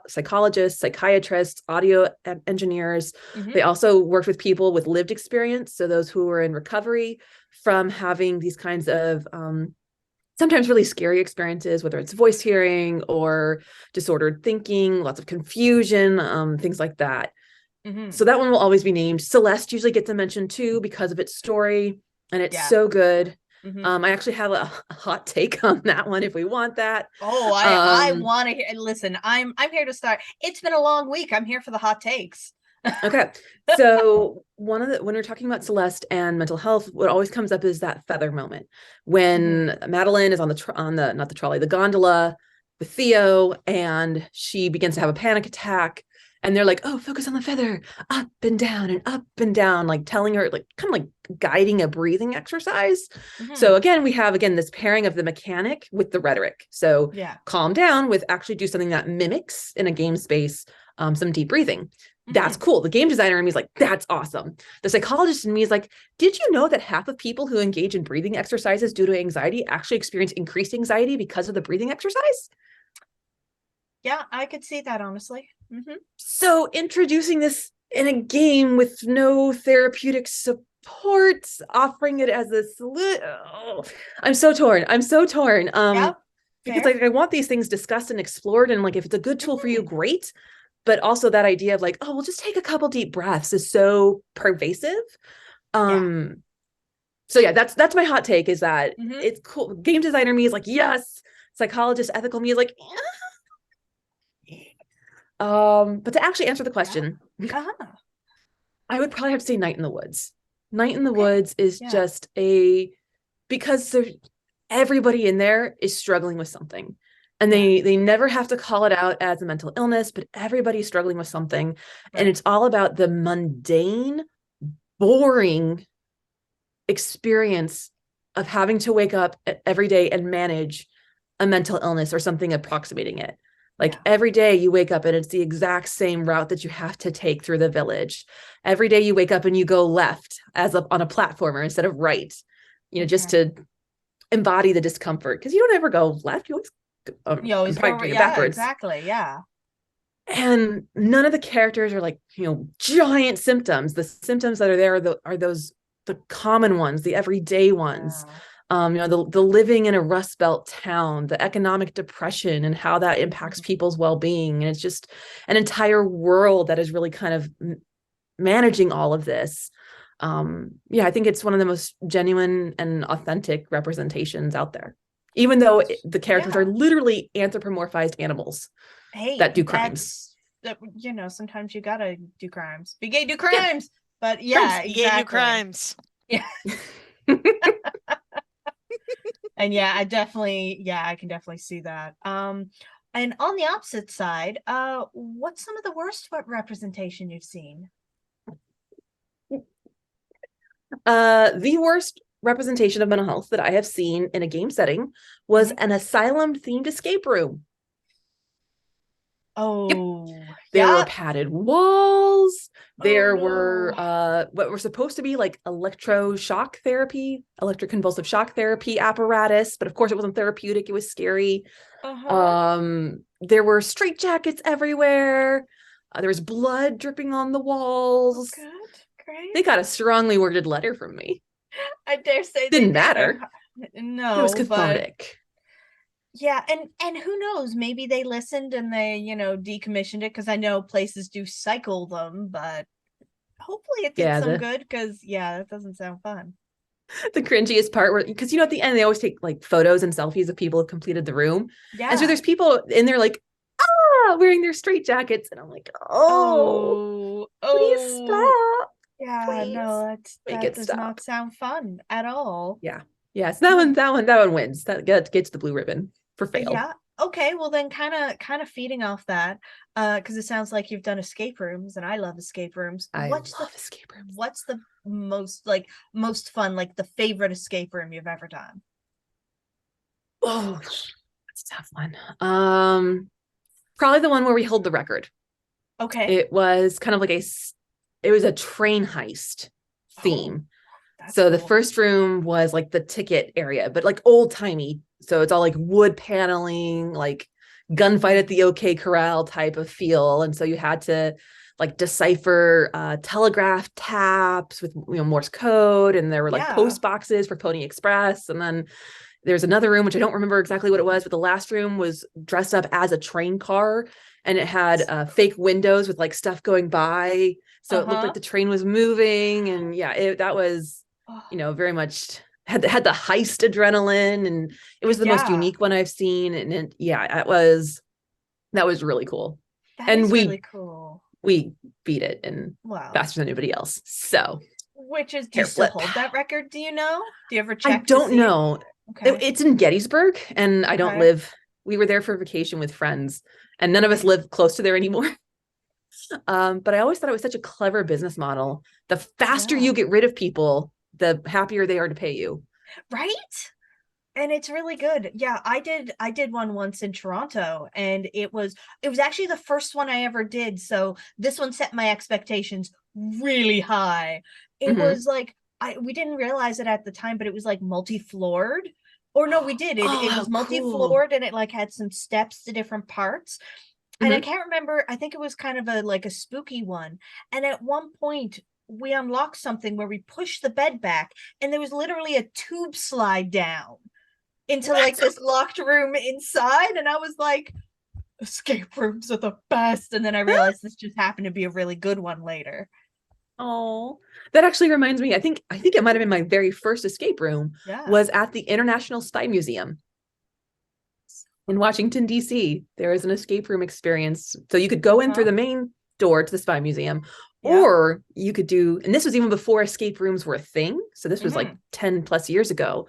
psychologists, psychiatrists, audio engineers. They also worked with people with lived experience, so those who were in recovery from having these kinds of sometimes really scary experiences, whether it's voice hearing or disordered thinking, lots of confusion, things like that. So that one will always be named. Celeste usually gets a mention too because of its story, and it's so good. I actually have a hot take on that one if we want that. Oh, I want to hear. Listen, I'm here to start. It's been a long week. I'm here for the hot takes. Okay. So when we're talking about Celeste and mental health, what always comes up is that feather moment when Madeline is on the gondola with Theo, and she begins to have a panic attack. And they're like, oh, focus on the feather, up and down, like telling her, like kind of like guiding a breathing exercise. So again, we have this pairing of the mechanic with the rhetoric. So calm down with actually do something that mimics in a game space, some deep breathing. That's cool. The game designer in me is like, that's awesome. The psychologist in me is like, did you know that half of people who engage in breathing exercises due to anxiety actually experience increased anxiety because of the breathing exercise? Yeah, I could see that, honestly. So introducing this in a game with no therapeutic support, offering it as a solution. I'm so torn. Because I want these things discussed and explored. And like, if it's a good tool for you, great. But also that idea of like, oh, we'll just take a couple deep breaths is so pervasive. So yeah, that's my hot take is that it's cool. Game designer me is like, yes. Psychologist, ethical me is like, yeah. But to actually answer the question, I would probably have to say Night in the Woods. Night in the Woods is just because everybody in there is struggling with something. And they never have to call it out as a mental illness, but everybody's struggling with something. And it's all about the mundane, boring experience of having to wake up every day and manage a mental illness or something approximating it. Like every day you wake up and it's the exact same route that you have to take through the village. Every day you wake up and you go left on a platformer instead of right, just to embody the discomfort. Because you don't ever go left. You always go doing it yeah, backwards. exactly. Yeah. And none of the characters are like, giant symptoms. The symptoms that are there are the common ones, the everyday ones. The living in a Rust Belt town, the economic depression and how that impacts people's well-being. And it's just an entire world that is really kind of managing all of this. I think it's one of the most genuine and authentic representations out there, even though the characters are literally anthropomorphized animals that do crimes. Sometimes you gotta do crimes. Be gay, do crimes. But yeah, crimes. exactly. Gay, do crimes. Yeah. And I can definitely see that. And on the opposite side, what's some of the worst representation you've seen? The worst representation of mental health that I have seen in a game setting was an asylum themed escape room. Oh, there were padded walls. There were what were supposed to be like electroconvulsive shock therapy apparatus, but of course it wasn't therapeutic. It was scary. There were straitjackets everywhere. There was blood dripping on the walls. Good, great. They got a strongly worded letter from me. I dare say didn't matter. No, it was cathartic. Yeah, and who knows? Maybe they listened and they, decommissioned it, because I know places do cycle them, but hopefully it did some good, because that doesn't sound fun. The cringiest part because at the end they always take like photos and selfies of people who have completed the room. Yeah. And so there's people in there like, wearing their straitjackets, and I'm like, please stop. Yeah, please. No, that does not sound fun at all. Yeah. Yes, that one wins. That gets the blue ribbon for fail. Yeah. Okay, well then kind of feeding off that, because it sounds like you've done escape rooms, and I love escape rooms. I love escape rooms. What's the most fun, like the favorite escape room you've ever done? Oh, that's a tough one. Probably the one where we held the record. Okay. It was kind of like it was a train heist theme. So cool. The first room was like the ticket area, but like old timey. So it's all like wood paneling, like gunfight at the OK Corral type of feel. And so you had to like decipher telegraph taps with Morse code, and there were like post boxes for Pony Express. And then there's another room, which I don't remember exactly what it was, but the last room was dressed up as a train car, and it had fake windows with like stuff going by. So it looked like the train was moving. And that was, very much had the heist adrenaline, and it was the most unique one I've seen. And that was really cool. Really cool. We beat it and faster than anybody else. So, do you still hold that record? Do you know? Do you ever check? I don't know. Okay. It's in Gettysburg, and I don't live. We were there for vacation with friends, and none of us live close to there anymore. But I always thought it was such a clever business model. The faster you get rid of people, the happier they are to pay you. Right? And it's really good. Yeah, I did one once in Toronto, and it was actually the first one I ever did. So this one set my expectations really high. It was like, we didn't realize it at the time, but it was like multi-floored. Or no, we did. It was multi-floored, and it like had some steps to different parts. And I can't remember, I think it was kind of a spooky one. And at one point we unlocked something where we pushed the bed back, and there was literally a tube slide down into like this locked room inside. And I was like, escape rooms are the best. And then I realized this just happened to be a really good one later. Oh, that actually reminds me. I think it might have been my very first escape room was at the International Spy Museum in Washington, D.C. There is an escape room experience. So you could go in through the main door to the Spy Museum, or you could do, and this was even before escape rooms were a thing. So this was like 10 plus years ago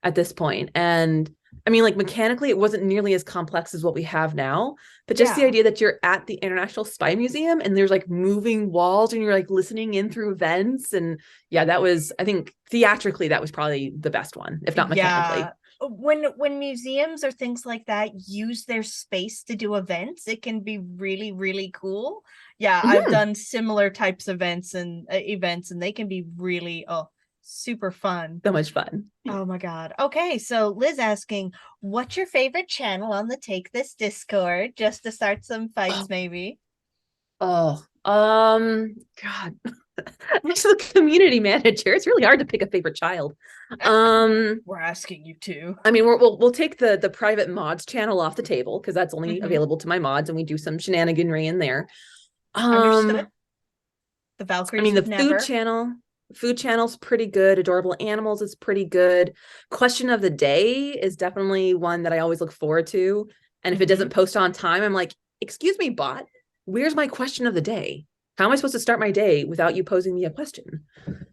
at this point. And I mean, like mechanically, it wasn't nearly as complex as what we have now, but just the idea that you're at the International Spy Museum and there's like moving walls and you're like listening in through vents. And that was, I think theatrically, that was probably the best one, if not mechanically. when museums or things like that use their space to do events, it can be really, really cool. Yeah, I've done similar types of events, and they can be really super fun. So much fun. Oh my God. Okay, so Liz asking, what's your favorite channel on the Take This Discord? Just to start some fights, maybe. Oh, God. I'm just the community manager. It's really hard to pick a favorite child. We're asking you to. I mean, we'll take the private mods channel off the table because that's only available to my mods, and we do some shenaniganry in there. Understood. The Valkyries I mean, the would never. food channel's pretty good. Adorable Animals is pretty good. Question of the Day is definitely one that I always look forward to. And if it doesn't post on time, I'm like, excuse me, bot, where's my question of the day? How am I supposed to start my day without you posing me a question?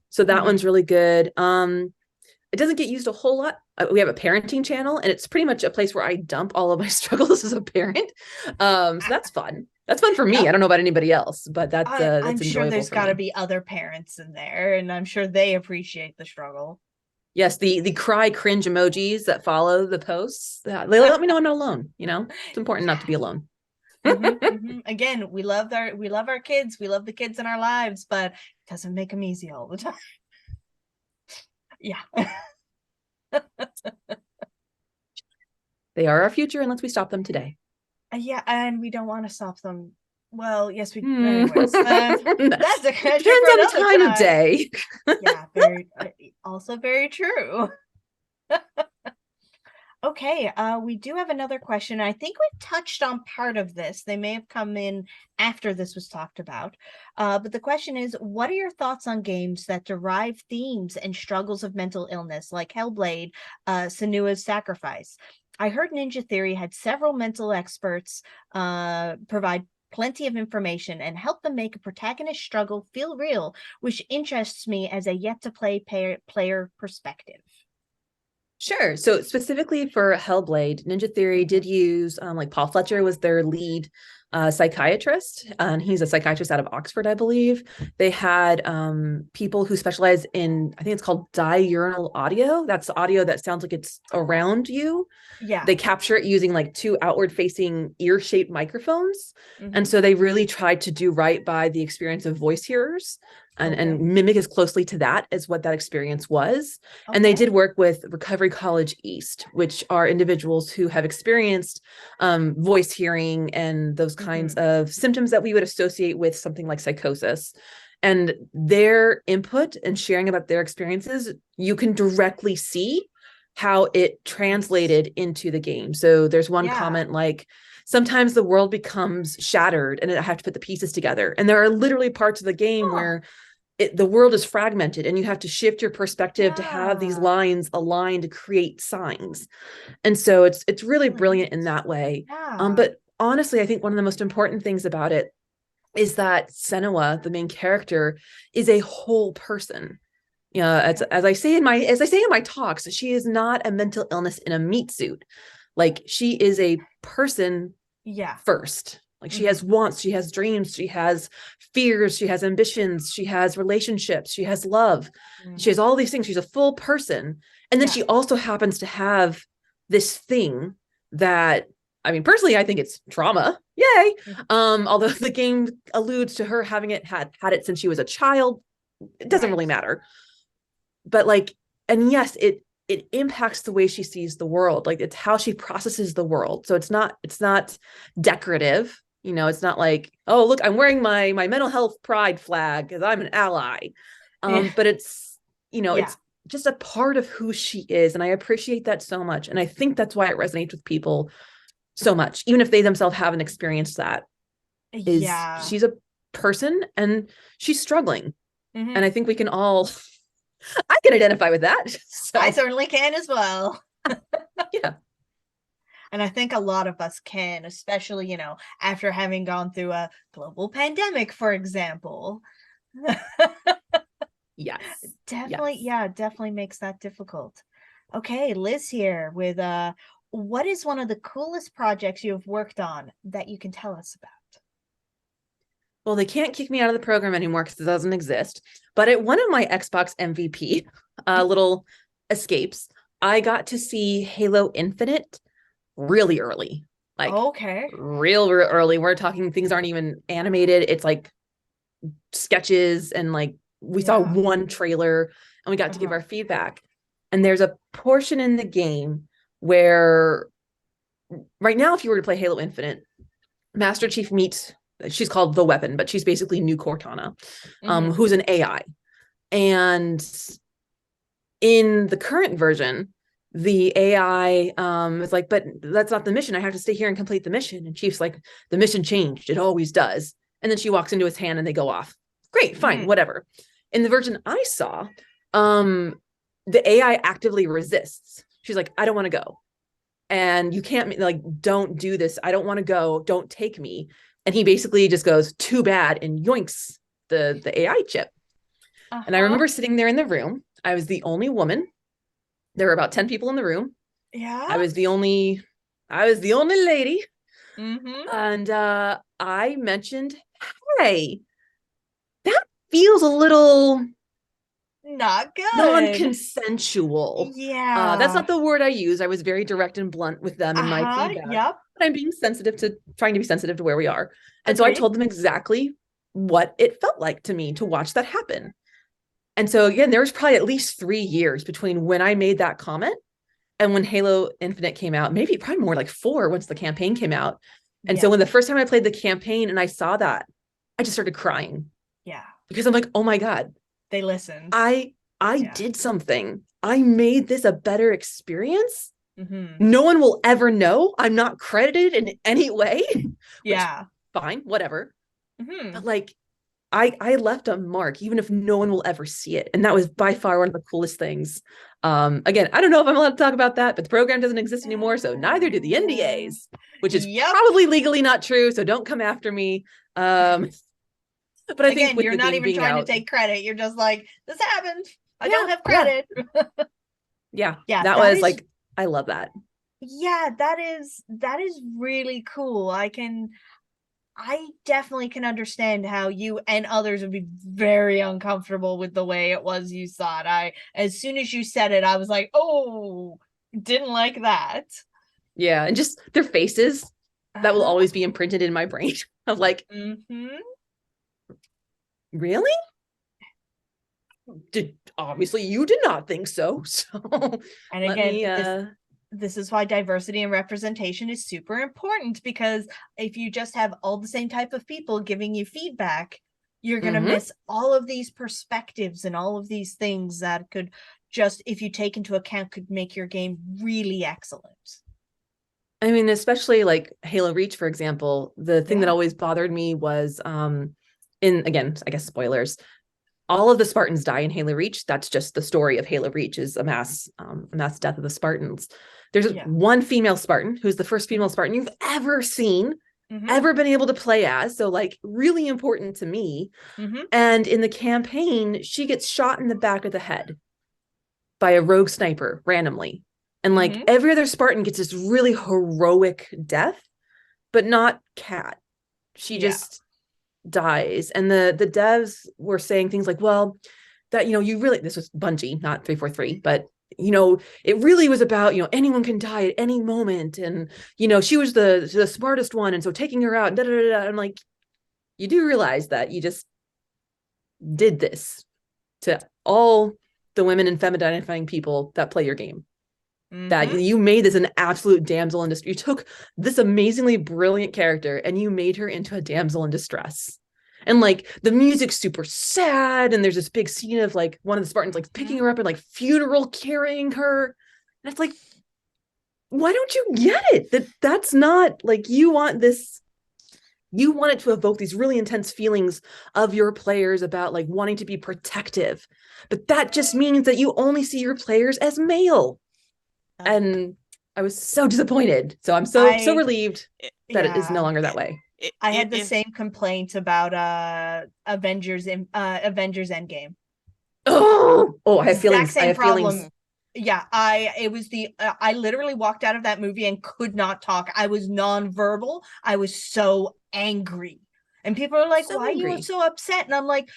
So that one's really good. It doesn't get used a whole lot. We have a parenting channel, and it's pretty much a place where I dump all of my struggles as a parent. So that's fun. That's fun for me. I don't know about anybody else, but that's I'm enjoyable. sure there's got to be other parents in there, and I'm sure they appreciate the struggle. Yes, the cry cringe emojis that follow the posts. They let me know I'm not alone. You know, it's important not to be alone. Again, we love our kids. We love the kids in our lives, but it doesn't make them easy all the time. Yeah. They are our future unless we stop them today. Yeah, and we don't want to stop them. Well, yes, we do. Anyways, that's a question. Depends on the time of day. Yeah, also very true. Okay, we do have another question. I think we've touched on part of this. They may have come in after this was talked about. But the question is, what are your thoughts on games that derive themes and struggles of mental illness, like Hellblade, Senua's Sacrifice? I heard Ninja Theory had several mental experts provide plenty of information and help them make a protagonist struggle feel real, which interests me as a yet-to-play player perspective. Sure. So specifically for Hellblade, Ninja Theory did use like Paul Fletcher was their lead psychiatrist, and he's a psychiatrist out of Oxford, I believe. They had people who specialize in, I think it's called diurnal audio. That's audio that sounds like it's around you. Yeah. They capture it using like two outward facing ear-shaped microphones. And so they really tried to do right by the experience of voice hearers and mimic as closely to that as what that experience was. And they did work with Recovery College East, which are individuals who have experienced voice hearing and those kinds of symptoms that we would associate with something like psychosis. And their input and sharing about their experiences, you can directly see how it translated into the game. So there's one comment like, sometimes the world becomes shattered and I have to put the pieces together. And there are literally parts of the game where the world is fragmented and you have to shift your perspective to have these lines aligned to create signs. And so it's really brilliant in that way. But honestly, I think one of the most important things about it is that Senua, the main character, is a whole person. As I say in my talks, she is not a mental illness in a meat suit. Like, she is a person first. Like, she has wants, she has dreams, she has fears, she has ambitions, she has relationships, she has love. She has all these things. She's a full person. And then she also happens to have this thing that, I mean, personally, I think it's trauma. Yay. Although the game alludes to her having had it since she was a child. It doesn't really matter. But like, and yes, it impacts the way she sees the world. Like, it's how she processes the world. So it's not decorative. It's not like, oh, look, I'm wearing my mental health pride flag because I'm an ally. But it's, it's just a part of who she is. And I appreciate that so much. And I think that's why it resonates with people so much, even if they themselves haven't experienced that. She's a person and she's struggling. And I think we can all, I can identify with that. So. I certainly can as well. Yeah. And I think a lot of us can, especially, after having gone through a global pandemic, for example. Yes. Definitely. Yes. Yeah, definitely makes that difficult. Okay, Liz here with what is one of the coolest projects you have worked on that you can tell us about? Well, they can't kick me out of the program anymore because it doesn't exist. But at one of my Xbox MVP little escapes, I got to see Halo Infinite really early, like Okay. real early. We're talking things aren't even animated. It's like sketches, and like we saw Yeah. one trailer and we got to give our feedback. And there's a portion in the game where right now, if you were to play Halo Infinite, Master Chief meets, she's called the Weapon, but she's basically New Cortana, who's an AI. And in the current version, the AI is like, but that's not the mission. I have to stay here and complete the mission. And Chief's like, the mission changed. It always does. And then she walks into his hand and they go off. Great, fine, whatever. In the version I saw, the AI actively resists. She's like, I don't want to go. And you can't, like, don't do this. I don't want to go. Don't take me. And he basically just goes, too bad, and yoinks the AI chip. And I remember sitting there in the room. I was the only woman. There were about 10 people in the room. Yeah. I was the only lady. And I mentioned, hey, that feels a little not good. Non-consensual. Yeah. That's not the word I use. I was very direct and blunt with them in my feedback. Yep. But I'm trying to be sensitive to where we are. And so I told them exactly what it felt like to me to watch that happen. And so again, there was probably at least 3 years between when I made that comment and when Halo Infinite came out, maybe probably more like 4 once the campaign came out. And so when the first time I played the campaign and I saw that, I just started crying. Yeah. Because I'm like, oh my God. They listened. I did something. I made this a better experience. No one will ever know. I'm not credited in any way. Yeah. Fine, whatever. But like, I left a mark, even if no one will ever see it. And that was by far one of the coolest things. Again, I don't know if I'm allowed to talk about that, but the program doesn't exist anymore. So neither do the NDAs, which is probably legally not true. So don't come after me. But I think with you're not even trying to take credit. You're just like, this happened. I don't have credit. Yeah. That was like, I love that. Yeah, that is really cool. I definitely can understand how you and others would be very uncomfortable with the way it was you saw it. As soon as you said it, I was like, oh, didn't like that. Yeah, and just their faces, that will always be imprinted in my brain of like, really? Obviously you did not think so. So and again, this is why diversity and representation is super important, because if you just have all the same type of people giving you feedback, you're going to miss all of these perspectives and all of these things that could just, if you take into account, could make your game really excellent. I mean, especially like Halo Reach, for example, the thing that always bothered me was, again, I guess spoilers, all of the Spartans die in Halo Reach. That's just the story of Halo Reach, is a mass death of the Spartans. There's one female Spartan who's the first female Spartan you've ever seen, ever been able to play as. So like really important to me. And in the campaign, she gets shot in the back of the head by a rogue sniper randomly. And like every other Spartan gets this really heroic death, but not Kat. She just dies. And the devs were saying things like, well, that, you really, this was Bungie, not 343, but it really was about, anyone can die at any moment. And, she was the smartest one. And so taking her out, I'm like, you do realize that you just did this to all the women and femme identifying people that play your game. That you made this an absolute damsel in distress. You took this amazingly brilliant character and you made her into a damsel in distress. And like the music's super sad, and there's this big scene of like one of the Spartans like picking her up and like funeral carrying her. And it's like, why don't you get it? That's not like, you want it to evoke these really intense feelings of your players about like wanting to be protective. But that just means that you only see your players as male. And I was so disappointed. So I'm so relieved that it is no longer that way. I had the same complaint about Avengers Endgame. Oh, I have feelings. Exact same problem. Yeah, I literally walked out of that movie and could not talk. I was nonverbal. I was so angry. And people are like, why are you so upset? And I'm like,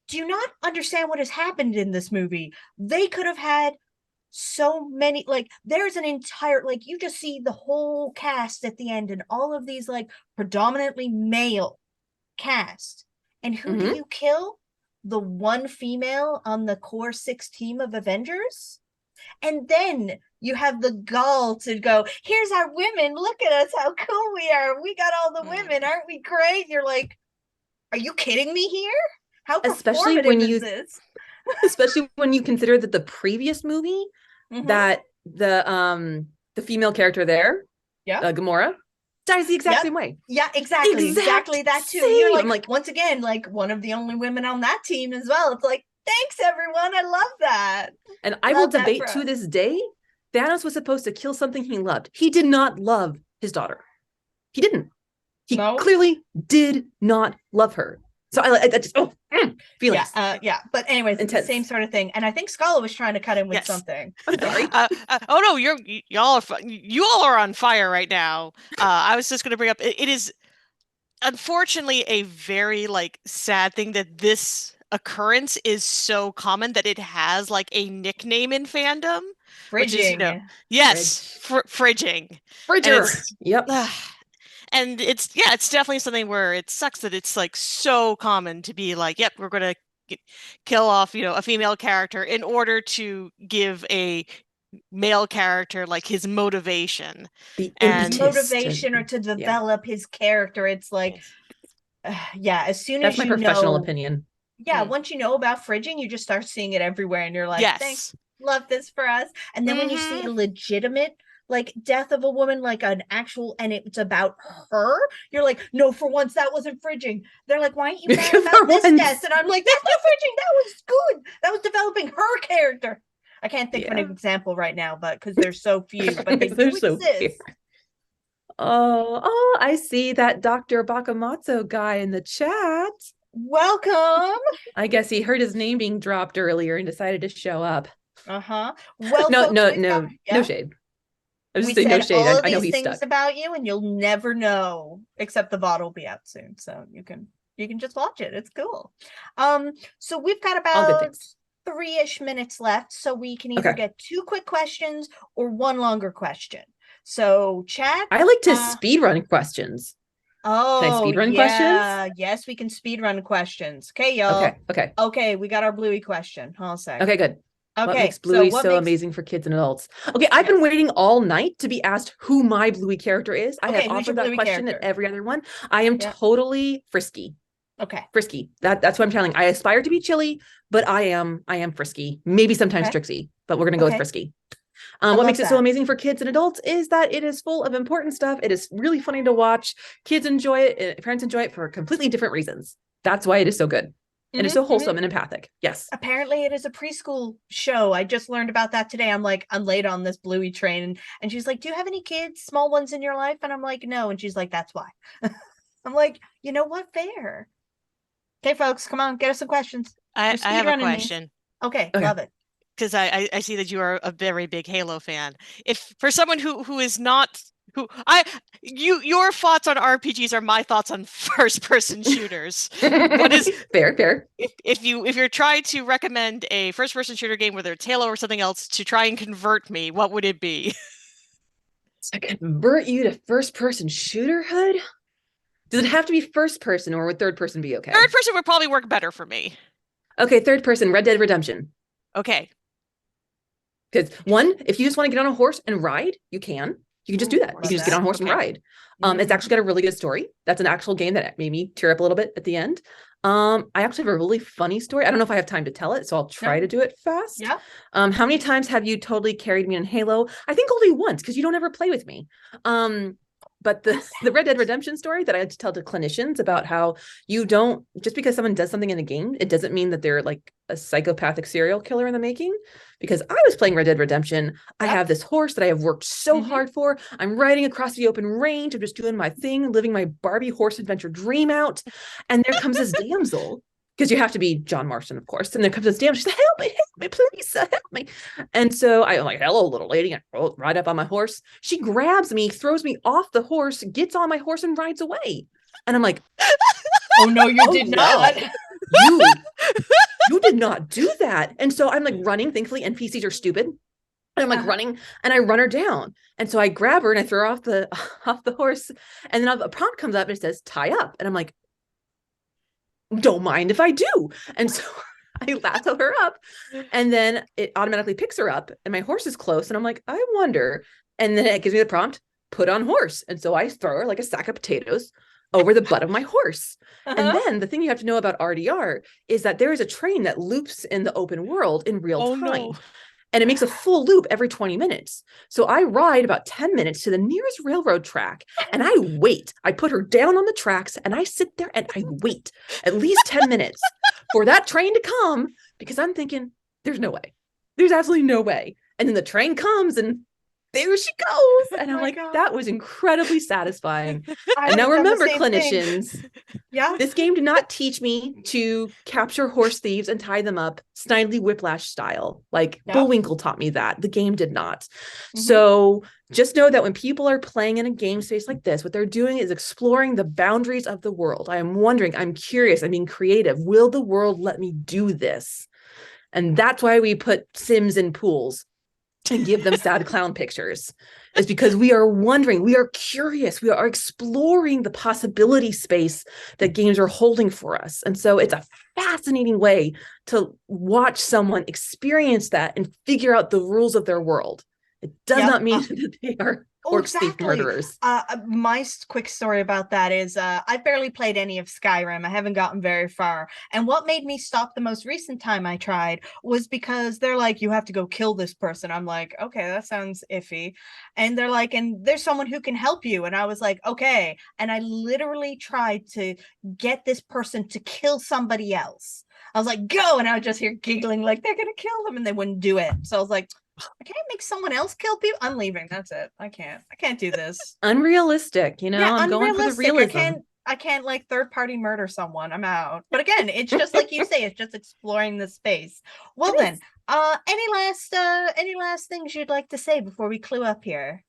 do you not understand what has happened in this movie? They could have had so many, like there's an entire, like you just see the whole cast at the end and all of these like predominantly male cast. And who do Mhm. you kill? The one female on the core 6 team of Avengers. And then you have the gall to go, here's our women, look at us, how cool we are, we got all the women, aren't we great? And you're like, are you kidding me here? How Especially when performative is you this? especially when you consider that the previous movie Mhm. that the female character there, Yeah. Gamora, dies the exact Yep. same way. Yeah, exactly. Exact Exactly that too. You're same. like, I'm like, once again, like one of the only women on that team as well. It's like, thanks everyone. I love that. and I will Love that debate for to us. this day, Thanos was supposed to kill something he loved. He did not love his daughter. He didn't. He No. clearly did not love her. So I just feelings. Yeah. But anyways, it's the Intense. same sort of thing. And I think Scala was trying to cut in with Yes. something. I'm sorry. Oh no, you all are on fire right now. I was just going to bring up it is unfortunately a very like sad thing that this occurrence is so common that it has like a nickname in fandom, which is, Fridging. yes, fridging. And Bridger. it's Yep. and it's definitely something where it sucks that it's like so common to be like, yep, we're going to kill off, a female character in order to give a male character like his motivation. The And impetus Motivation or to develop his character. It's like, yeah, as soon That's as my you professional know, opinion. yeah, once you know about fridging, you just start seeing it everywhere and you're like, thanks, yes. love this for us. And then when you see a legitimate like death of a woman, like an actual, and it's about her, you're like, no, for once that wasn't fridging. They're like, why aren't you mad about this death? And I'm like, that's not fridging, that was good, that was developing her character. I can't think of an example right now, but because there's so few, but they do exist. Oh, I see that Dr. Bakamatsu guy in the chat. Welcome. I guess he heard his name being dropped earlier and decided to show up. Well, no, folks, no shade. I was We just saying no said shade. all of I know these he's things stuck. about you, and you'll never know. Except the VOD will be out soon, so you can just watch it. It's cool. So we've got about 3-ish minutes left, so we can either get 2 quick questions or 1 longer question. So chat. I like to speed run questions. Oh, can I speed run questions? Yes, we can speed run questions. Okay, y'all. Okay, we got our Bluey question. Hold on a sec. Okay, good. Okay, what makes Bluey so amazing for kids and adults? Okay, I've been waiting all night to be asked who my Bluey character is. I have offered that question at every other one. I am totally Frisky. Okay. Frisky. That's what I'm telling. I aspire to be Chilly, but I am Frisky. Maybe sometimes Trixie, but we're gonna go with Frisky. What makes it so amazing for kids and adults is that it is full of important stuff. It is really funny to watch. Kids enjoy it. Parents enjoy it for completely different reasons. That's why it is so good. It is so wholesome and empathic. Yes. Apparently it is a preschool show. I just learned about that today. I'm like, I'm late on this Bluey train. And she's like, do you have any kids, small ones in your life? And I'm like, no. And she's like, that's why. I'm like, you know what? Fair. Okay, folks, come on, get us some questions. I have a question. Okay, love it. Because I see that you are a very big Halo fan. If for someone who is not your thoughts on RPGs are my thoughts on first-person shooters. What is fair? If you're trying to recommend a first-person shooter game, whether it's Halo or something else, to try and convert me, what would it be? To convert you to first-person shooterhood? Does it have to be first person, or would third person be okay? Third person would probably work better for me. Okay, third person, Red Dead Redemption. Okay. Because one, if you just want to get on a horse and ride, you can. You can just do that. You can just get on a horse and ride. It's actually got a really good story. That's an actual game that made me tear up a little bit at the end. I actually have a really funny story. I don't know if I have time to tell it, so I'll try to do it fast. Yeah. How many times have you totally carried me in Halo? I think only once, because you don't ever play with me. But the Red Dead Redemption story that I had to tell to clinicians about how you don't, just because someone does something in the game, it doesn't mean that they're like a psychopathic serial killer in the making. Because I was playing Red Dead Redemption. I have this horse that I have worked so hard for. I'm riding across the open range. I'm just doing my thing, living my Barbie horse adventure dream out. And there comes this damsel, because you have to be John Marston, of course. And there comes this damsel. She said, help me, please, help me. And so I'm like, hello, little lady. I ride up on my horse. She grabs me, throws me off the horse, gets on my horse and rides away. And I'm like, oh no, you did not. You did not do that. And so I'm like running. Thankfully, NPCs are stupid. And I'm like running, and I run her down. And so I grab her and I throw her off the off the horse. And then a prompt comes up and it says tie up. And I'm like, don't mind if I do. And so I lasso her up, and then it automatically picks her up, and my horse is close. And I'm like, I wonder. And then it gives me the prompt, put on horse. And so I throw her like a sack of potatoes over the butt of my horse. And then the thing you have to know about RDR is that there is a train that loops in the open world in real Oh, time. no. And it makes a full loop every 20 minutes. So I ride about 10 minutes to the nearest railroad track, and I wait. I put her down on the tracks, and I sit there and I wait at least 10 minutes for that train to come, because I'm thinking, there's no way. There's absolutely no way. And then the train comes, and there she goes. And I'm like, God. that was incredibly satisfying. I And now would've done the remember, same thing. clinicians, Yeah. this game did not teach me to capture horse thieves and tie them up Snidely Whiplash style. Like Bullwinkle taught me that. The game did not. Mm-hmm. So just know that when people are playing in a game space like this, what they're doing is exploring the boundaries of the world. I am wondering, I'm curious, I'm being creative. Will the world let me do this? And that's why we put Sims in pools and give them sad clown pictures, is because we are wondering, we are curious, we are exploring the possibility space that games are holding for us. And so it's a fascinating way to watch someone experience that and figure out the rules of their world. It does not mean that they are horse thief murderers. My quick story about that is I barely played any of Skyrim. I haven't gotten very far. And what made me stop the most recent time I tried was because they're like, you have to go kill this person. I'm like, okay, that sounds iffy. And they're like, and there's someone who can help you. And I was like, okay. And I literally tried to get this person to kill somebody else. I was like, go. And I would just hear giggling like they're going to kill them, and they wouldn't do it. So I was like, I can't make someone else kill people. I'm leaving. That's it. I can't do this. Unrealistic, you know. Yeah, I'm going for the realism. I can't like third party murder someone. I'm out. But again, it's just like you say, it's just exploring the space. Well then, any last things you'd like to say before we clue up here?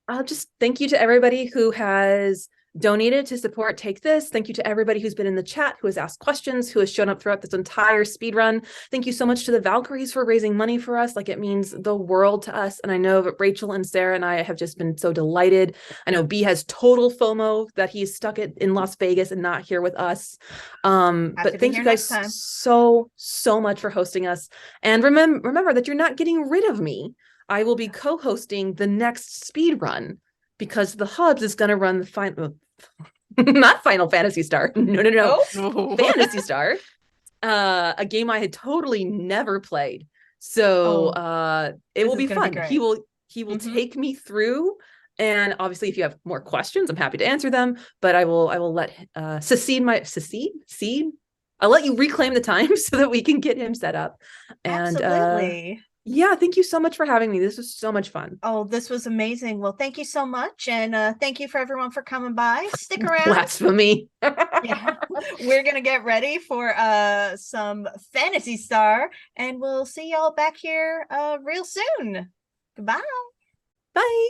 I'll just thank you to everybody who has donated to support Take This. Thank you to everybody who's been in the chat, who has asked questions, who has shown up throughout this entire speed run. Thank you so much to the Valkyries for raising money for us. Like, it means the world to us. And I know that Rachel and Sarah and I have just been so delighted. I know B has total FOMO that he's stuck in Las Vegas and not here with us. But thank you guys so much for hosting us. And remember that you're not getting rid of me. I will be co-hosting the next speed run, because the Hubs is going to run the final, not Final Fantasy Star. No. Fantasy Star, a game I had totally never played. So it will be fun. He will take me through. And obviously, if you have more questions, I'm happy to answer them. But I will let secede. I'll let you reclaim the time so that we can get him set up. And absolutely. Yeah, thank you so much for having me. This was so much fun. Oh, this was amazing. Well, thank you so much. And thank you for everyone for coming by. Stick around. Blasphemy. Yeah. We're going to get ready for some Fantasy Star, and we'll see y'all back here real soon. Goodbye. Bye.